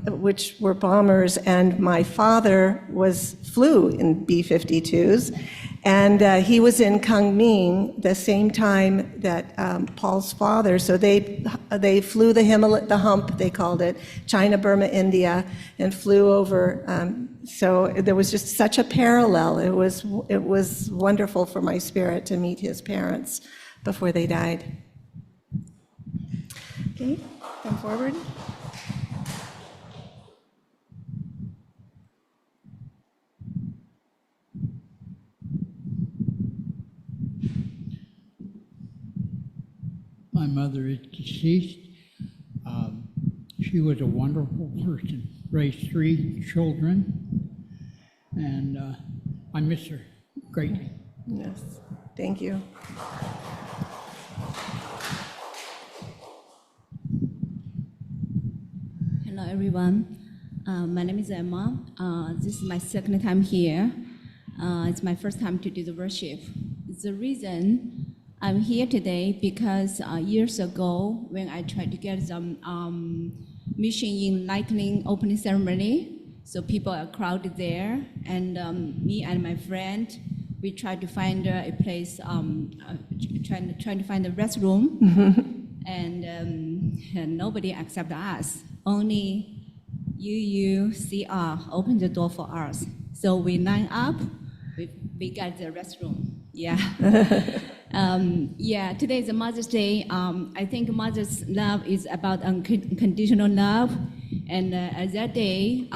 which were bombers, and my father flew in B-52s, and he was in Kunming the same time that Paul's father, so they flew the hump, they called it, China, Burma, India, and flew over. So there was just such a parallel. It was wonderful for my spirit to meet his parents before they died. Okay, come forward. My mother is deceased. She was a wonderful person, raised 3 children, and I miss her greatly. Yes, thank you. Hello, everyone. My name is Emma. This is my second time here. It's my first time to do the worship. The reason I'm here today because years ago, when I tried to get some mission in lightning opening ceremony, so people are crowded there, and me and my friend, we tried to find a place, trying to find a restroom, and nobody accepted us. Only UUCR opened the door for us. So we line up, we got the restroom. Yeah. Yeah, today is Mother's Day. I think mother's love is about unconditional love. And that day,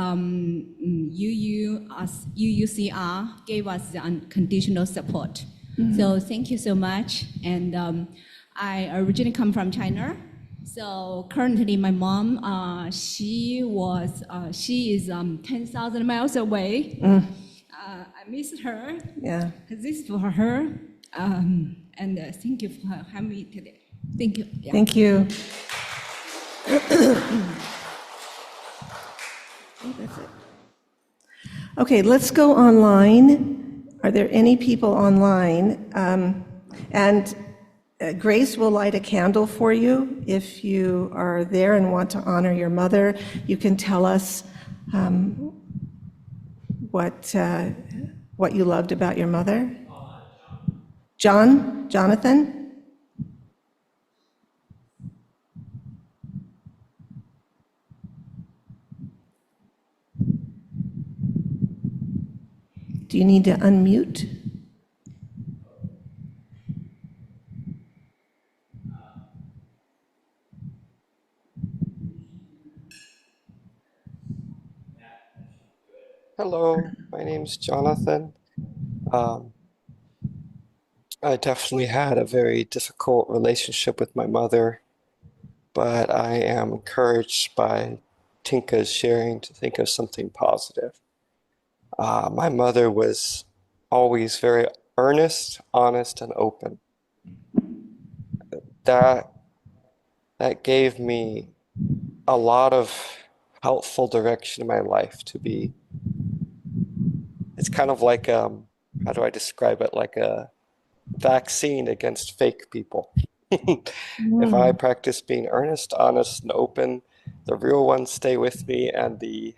UUCR gave us the unconditional support. So thank you so much. And I originally come from China. So currently my mom, she is 10,000 miles away. I miss her. Yeah. This is for her. And thank you for having me today. Thank you. Yeah. Thank you. That's it. Okay, let's go online. Are there any people online? And Grace will light a candle for you. If you are there and want to honor your mother, you can tell us what you loved about your mother. Jonathan? Do you need to unmute? Hello, my name's Jonathan. I definitely had a very difficult relationship with my mother, but I am encouraged by Tinka's sharing to think of something positive. My mother was always very earnest, honest, and open. That gave me a lot of helpful direction in my life to be. It's kind of like, how do I describe it? Like a vaccine against fake people. If I practice being earnest, honest, and open, the real ones stay with me, and the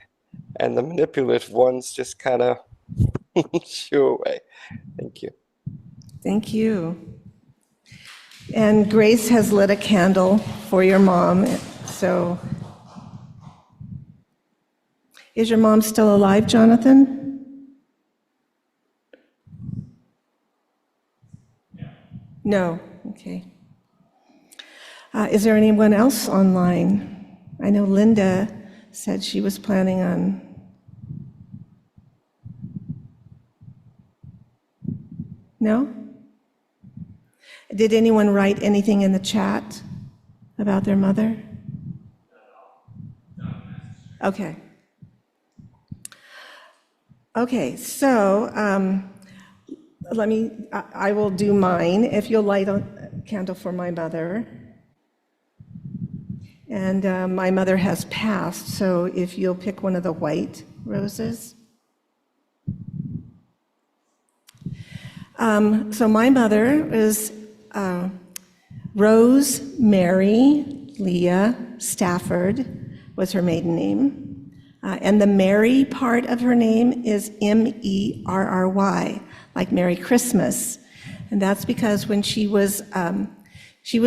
manipulative ones just kind of shoo away. Thank you. Thank you. And Grace has lit a candle for your mom. So, is your mom still alive, Jonathan? No. Okay. Is there anyone else online? I know Linda said she was planning on. No? Did anyone write anything in the chat about their mother? Okay. Okay, so I will do mine. If you'll light a candle for my mother. And my mother has passed, so if you'll pick one of the white roses. So my mother is Rose Mary Leah Stafford was her maiden name. And the Mary part of her name is Merry, like Merry Christmas. And that's because when she was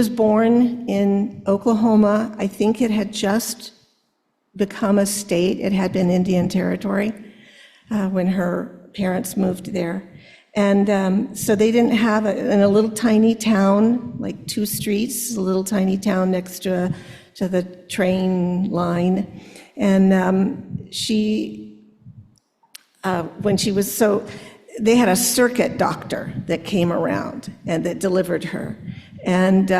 born in Oklahoma, I think it had just become a state. It had been Indian Territory when her parents moved there. And so they didn't have, in a little tiny town, like 2 streets, a little tiny town next to the train line. And when she was they had a circuit doctor that came around and that delivered her. And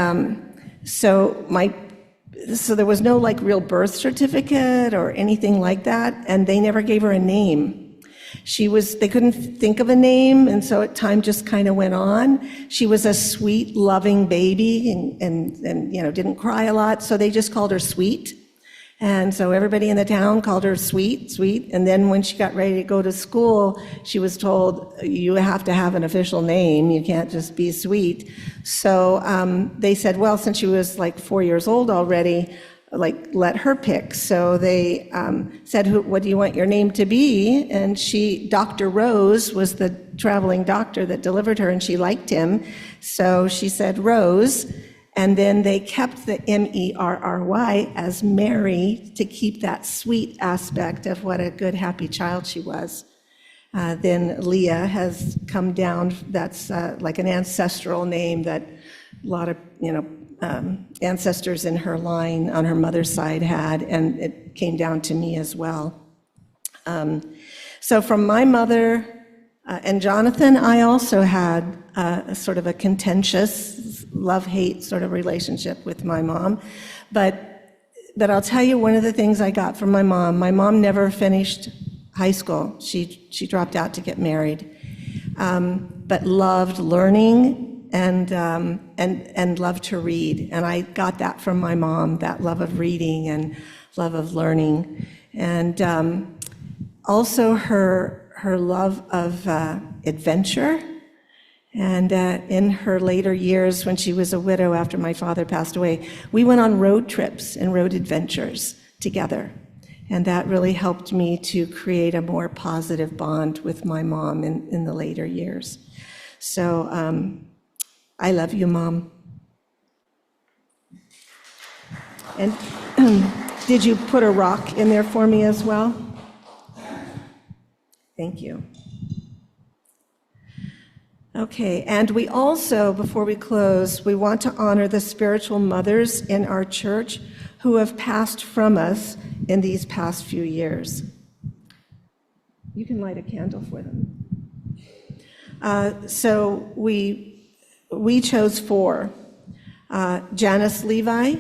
so there was no like real birth certificate or anything like that, and they never gave her a name. They couldn't think of a name, and so time just kind of went on. She was a sweet, loving baby and didn't cry a lot, so they just called her Sweet. And so everybody in the town called her Sweet. And then when she got ready to go to school, she was told, you have to have an official name. You can't just be Sweet. So they said, well, since she was like 4 years old already, let her pick. So they said, what do you want your name to be? And Dr. Rose was the traveling doctor that delivered her, and she liked him. So she said Rose. And then they kept the Merry as Mary to keep that sweet aspect of what a good, happy child she was. Then Leah has come down. That's like an ancestral name that a lot of, ancestors in her line on her mother's side had, and it came down to me as well. So from my mother and Jonathan, I also had a sort of a contentious love-hate sort of relationship with my mom. But I'll tell you one of the things I got from my mom never finished high school. She dropped out to get married, but loved learning and loved to read. And I got that from my mom, that love of reading and love of learning. And also her love of adventure. And in her later years, when she was a widow after my father passed away, we went on road trips and road adventures together. And that really helped me to create a more positive bond with my mom in the later years. So I love you, Mom. And did you put a rock in there for me as well? Thank you. Okay, and we also, before we close, we want to honor the spiritual mothers in our church who have passed from us in these past few years. You can light a candle for them. So we chose 4. Janice Levi,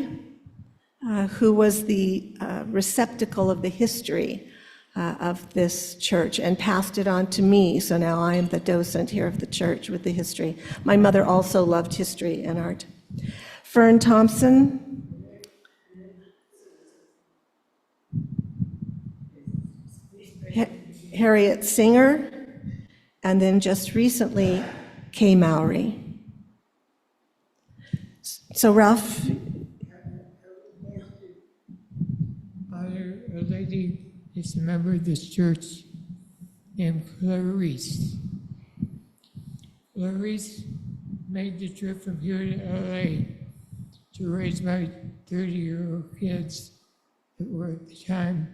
who was the receptacle of the history of this church and passed it on to me. So now I am the docent here of the church with the history. My mother also loved history and art. Fern Thompson. Harriet Singer. And then just recently, Kay Mowry. So Ralph. A lady is a member of this church named Clarice. Clarice made the trip from here to LA to raise my 30-year-old kids that were at the time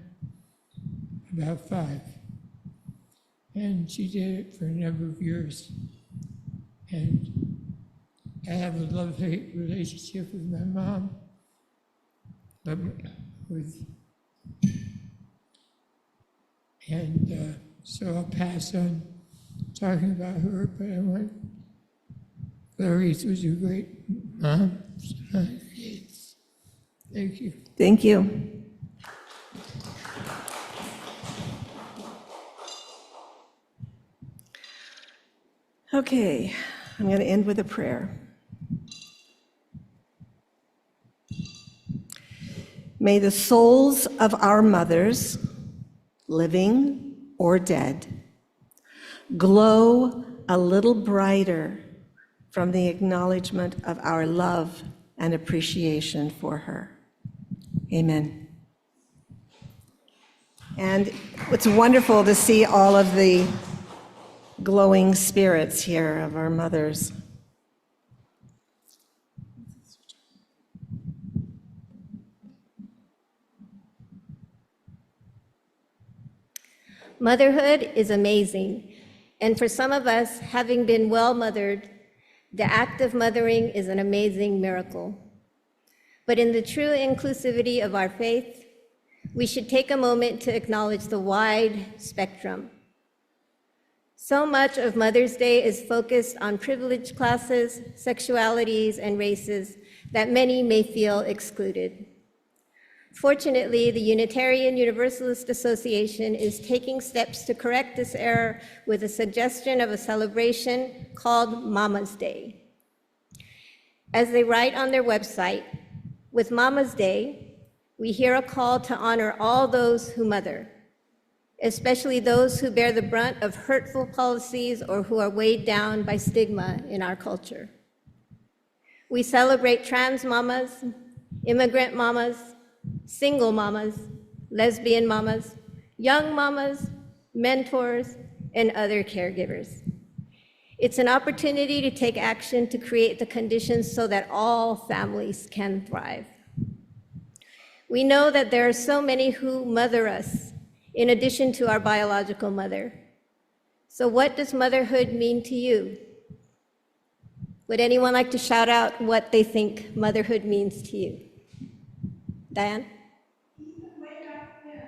about 5. And she did it for a number of years. And I have a love-hate relationship with my mom, but so I'll pass on talking about her, but I want Clarice was a great mom to my kids. Thank you. Thank you. Okay, I'm going to end with a prayer. May the souls of our mothers, living or dead, glow a little brighter from the acknowledgement of our love and appreciation for her. Amen. And it's wonderful to see all of the glowing spirits here of our mothers. Motherhood is amazing, and for some of us, having been well-mothered, the act of mothering is an amazing miracle. But in the true inclusivity of our faith, we should take a moment to acknowledge the wide spectrum. So much of Mother's Day is focused on privileged classes, sexualities, and races that many may feel excluded. Fortunately, the Unitarian Universalist Association is taking steps to correct this error with a suggestion of a celebration called Mama's Day. As they write on their website, with Mama's Day, we hear a call to honor all those who mother, especially those who bear the brunt of hurtful policies or who are weighed down by stigma in our culture. We celebrate trans mamas, immigrant mamas, single mamas, lesbian mamas, young mamas, mentors, and other caregivers. It's an opportunity to take action to create the conditions so that all families can thrive. We know that there are so many who mother us, in addition to our biological mother. So what does motherhood mean to you? Would anyone like to shout out what they think motherhood means to you? Diane? Way back when, in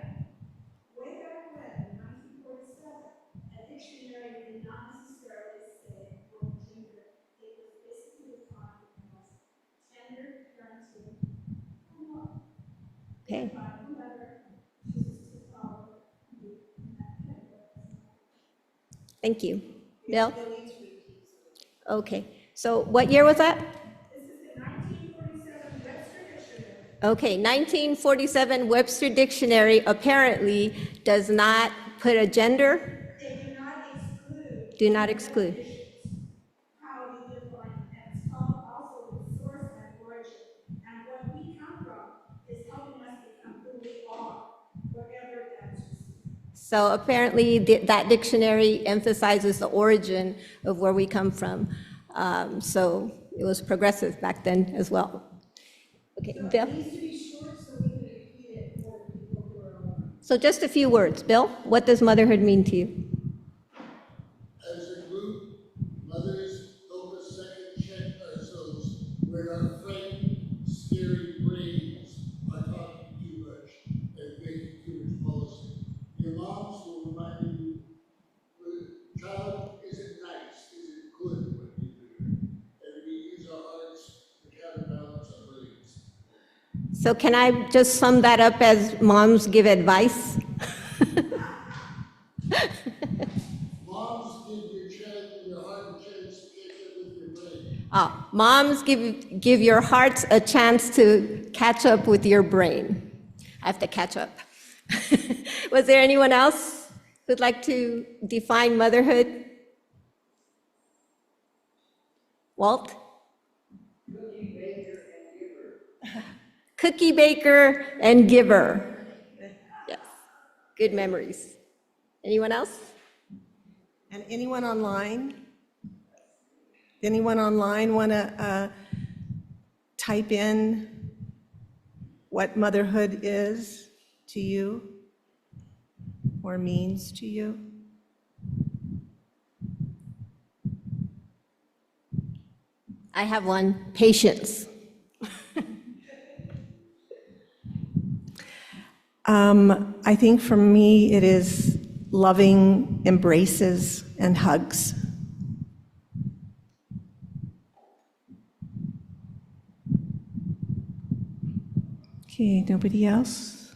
1947, a dictionary did not necessarily say what gender. It was basically defined as tender, parenting, and love. Okay. By whoever chooses to follow you in that category. Thank you. Bill? Okay, so what year was that? This is the 1947 Webster Dictionary. Okay, 1947 Webster Dictionary apparently does not put a gender. They do not exclude. Do not exclude. How we define it, and it's called also the source and origin. And what we come from is helping us become who we are, wherever that's received. So apparently that dictionary emphasizes the origin of where we come from. So it was progressive back then as well. Okay, So Bill? it needs to be short so we can repeat it for people who are online. So just a few words. Bill, what does motherhood mean to you? As a group, mothers help us second check ourselves when our frightened, scary brains are talking too much and making too much policy. Your moms will remind you, child, is it nice? Is it good what you do? And we use our hearts to counterbalance our brains. So can I just sum that up as moms give advice? Moms give your heart a chance to catch up with your brain. Moms give your hearts a chance to catch up with your brain. I have to catch up. Was there anyone else who'd like to define motherhood? Walt? Cookie baker and giver. Yes, good memories. Anyone else? And anyone online? Anyone online want to type in what motherhood is to you or means to you? I have one, patience. I think for me it is loving embraces and hugs. Okay, nobody else?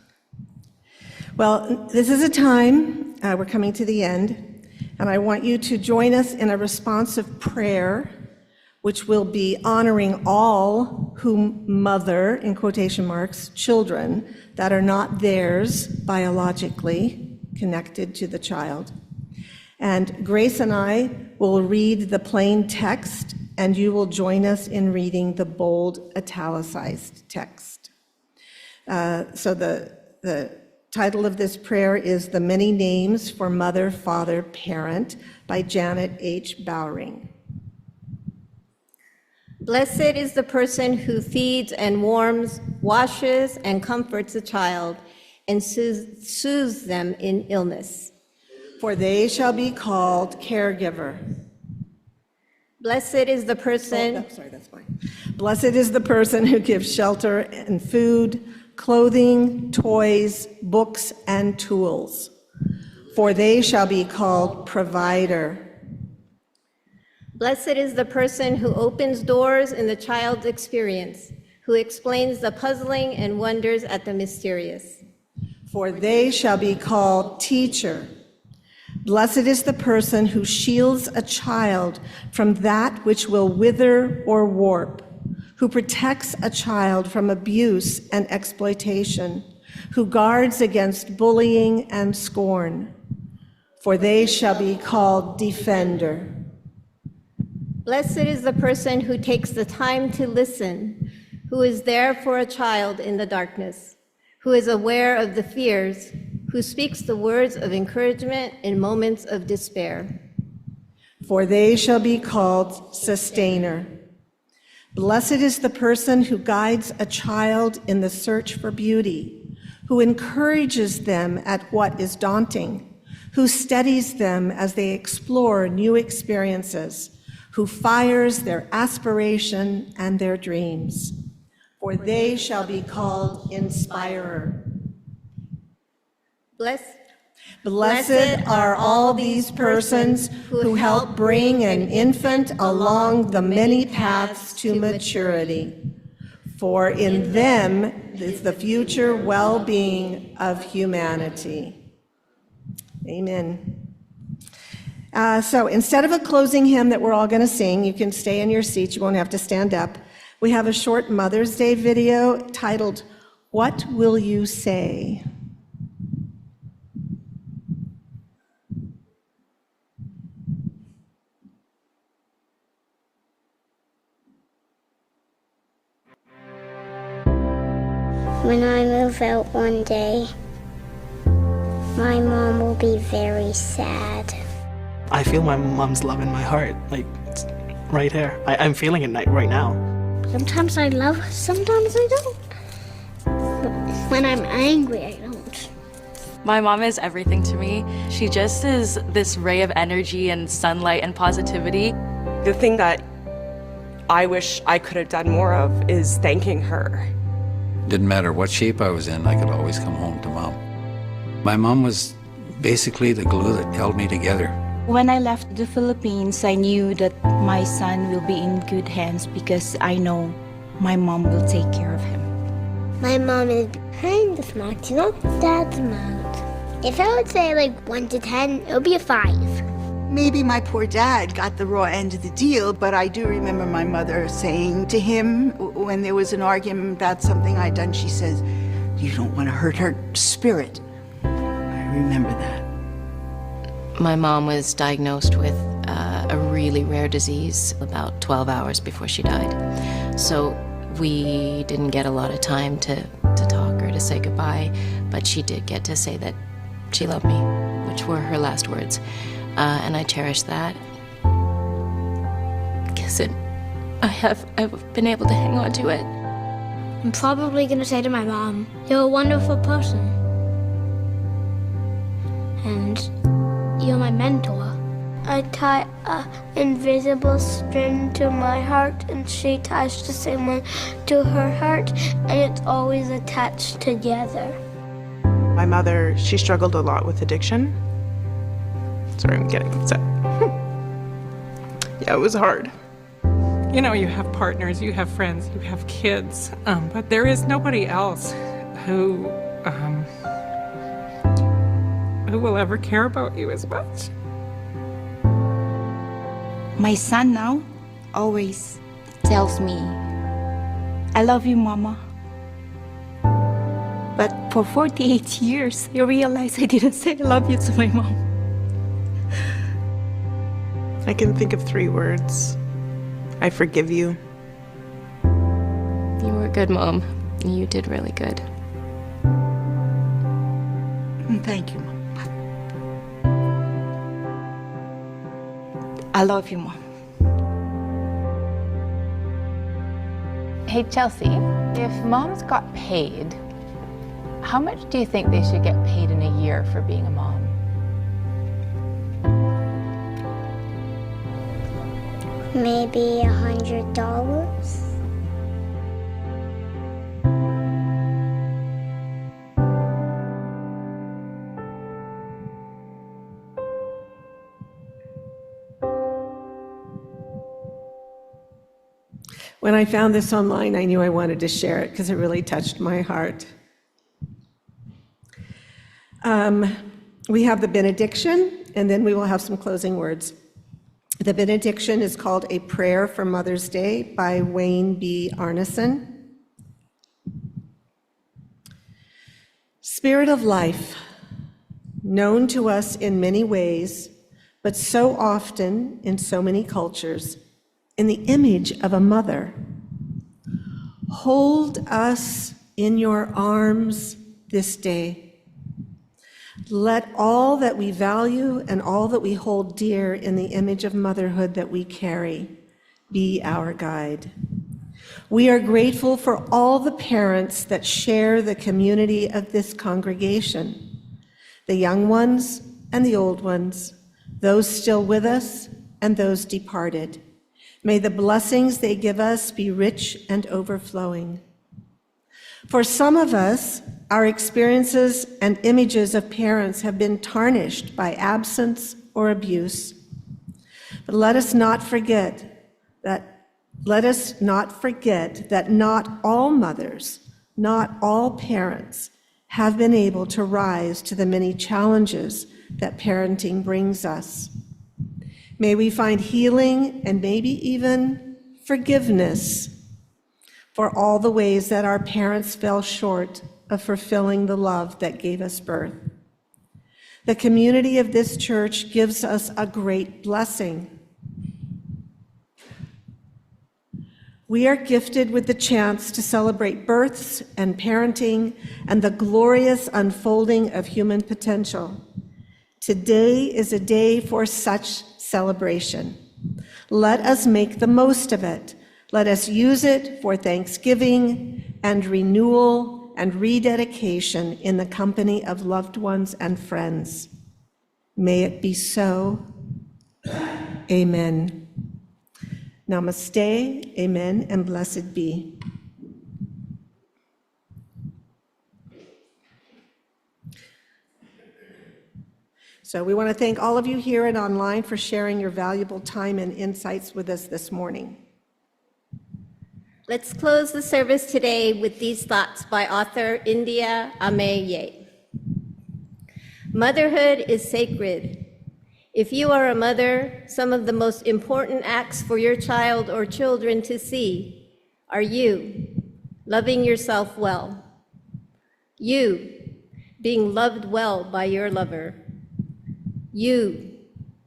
Well, this is a time, we're coming to the end, and I want you to join us in a responsive prayer, which will be honoring all who mother, in quotation marks, children that are not theirs biologically connected to the child. And Grace and I will read the plain text, and you will join us in reading the bold italicized text. So the title of this prayer is The Many Names for Mother, Father, Parent by Janet H. Bowring. Blessed is the person who feeds and warms, washes and comforts a child, and soothes them in illness. For they shall be called caregiver. Blessed is the person. That's fine. Blessed is the person who gives shelter and food, clothing, toys, books, and tools. For they shall be called provider. Blessed is the person who opens doors in the child's experience, who explains the puzzling and wonders at the mysterious. For they shall be called teacher. Blessed is the person who shields a child from that which will wither or warp, who protects a child from abuse and exploitation, who guards against bullying and scorn. For they shall be called defender. Blessed is the person who takes the time to listen, who is there for a child in the darkness, who is aware of the fears, who speaks the words of encouragement in moments of despair. For they shall be called sustainer. Blessed is the person who guides a child in the search for beauty, who encourages them at what is daunting, who steadies them as they explore new experiences, who fires their aspiration and their dreams. For they shall be called inspirer. Blessed are all these persons who help bring an infant along the many paths to maturity, for in them is the future well-being of humanity. Amen. So instead of a closing hymn that we're all going to sing, you can stay in your seats, you won't have to stand up. We have a short Mother's Day video titled, "What Will You Say?" When I move out one day, my mom will be very sad. I feel my mom's love in my heart, like it's right here. I'm feeling it right now. Sometimes I love, sometimes I don't. But when I'm angry, I don't. My mom is everything to me. She just is this ray of energy and sunlight and positivity. The thing that I wish I could have done more of is thanking her. Didn't matter what shape I was in, I could always come home to Mom. My mom was basically the glue that held me together. When I left the Philippines, I knew that my son will be in good hands because I know my mom will take care of him. My mom is kind of smart, she's not that smart. If I would say like 1 to 10, it would be a 5. Maybe my poor dad got the raw end of the deal, but I do remember my mother saying to him when there was an argument about something I'd done, she says, "You don't want to hurt her spirit." I remember that. My mom was diagnosed with a really rare disease about 12 hours before she died. So we didn't get a lot of time to talk or to say goodbye, but she did get to say that she loved me, which were her last words. And I cherish that. Because I've been able to hang on to it. I'm probably gonna say to my mom, "You're a wonderful person. And you're my mentor." I tie an invisible string to my heart, and she ties the same one to her heart, and it's always attached together. My mother, she struggled a lot with addiction. Sorry, I'm getting upset. Yeah, it was hard. You know, you have partners, you have friends, you have kids, but there is nobody else who will ever care about you as much. My son now always tells me, "I love you, Mama." But for 48 years, I realized I didn't say I love you to my mom. I can think of 3 words. I forgive you. You were a good mom. You did really good. Thank you, Mom. I love you, Mom. Hey, Chelsea, if moms got paid, how much do you think they should get paid in a year for being a mom? Maybe $100. When I found this online, I knew I wanted to share it because it really touched my heart. We have the benediction, and then we will have some closing words. The benediction is called A Prayer for Mother's Day by Wayne B. Arneson. Spirit of life, known to us in many ways, but so often in so many cultures, in the image of a mother, hold us in your arms this day. Let all that we value and all that we hold dear in the image of motherhood that we carry be our guide. We are grateful for all the parents that share the community of this congregation, the young ones and the old ones, those still with us and those departed. May the blessings they give us be rich and overflowing. For some of us, our experiences and images of parents have been tarnished by absence or abuse. But let us not forget that not all mothers, not all parents have been able to rise to the many challenges that parenting brings us. May we find healing and maybe even forgiveness for all the ways that our parents fell short of fulfilling the love that gave us birth. The community of this church gives us a great blessing. We are gifted with the chance to celebrate births and parenting and the glorious unfolding of human potential. Today is a day for such celebration. Let us make the most of it. Let us use it for thanksgiving and renewal and rededication in the company of loved ones and friends. May it be so. Amen. Namaste, amen, and blessed be. So we want to thank all of you here and online for sharing your valuable time and insights with us this morning. Let's close the service today with these thoughts by author India Ameye. Motherhood is sacred. If you are a mother, some of the most important acts for your child or children to see are you loving yourself well, you being loved well by your lover, you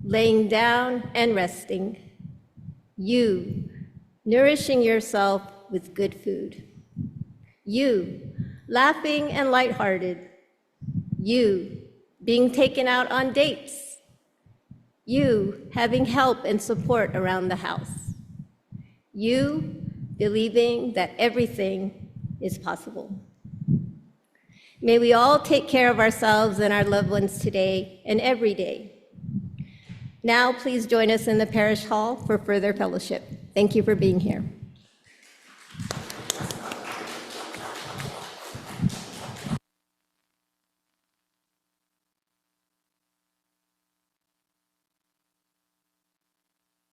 laying down and resting, you nourishing yourself with good food, you laughing and lighthearted, you being taken out on dates, you having help and support around the house, you believing that everything is possible. May we all take care of ourselves and our loved ones today and every day. Now, please join us in the parish hall for further fellowship. Thank you for being here.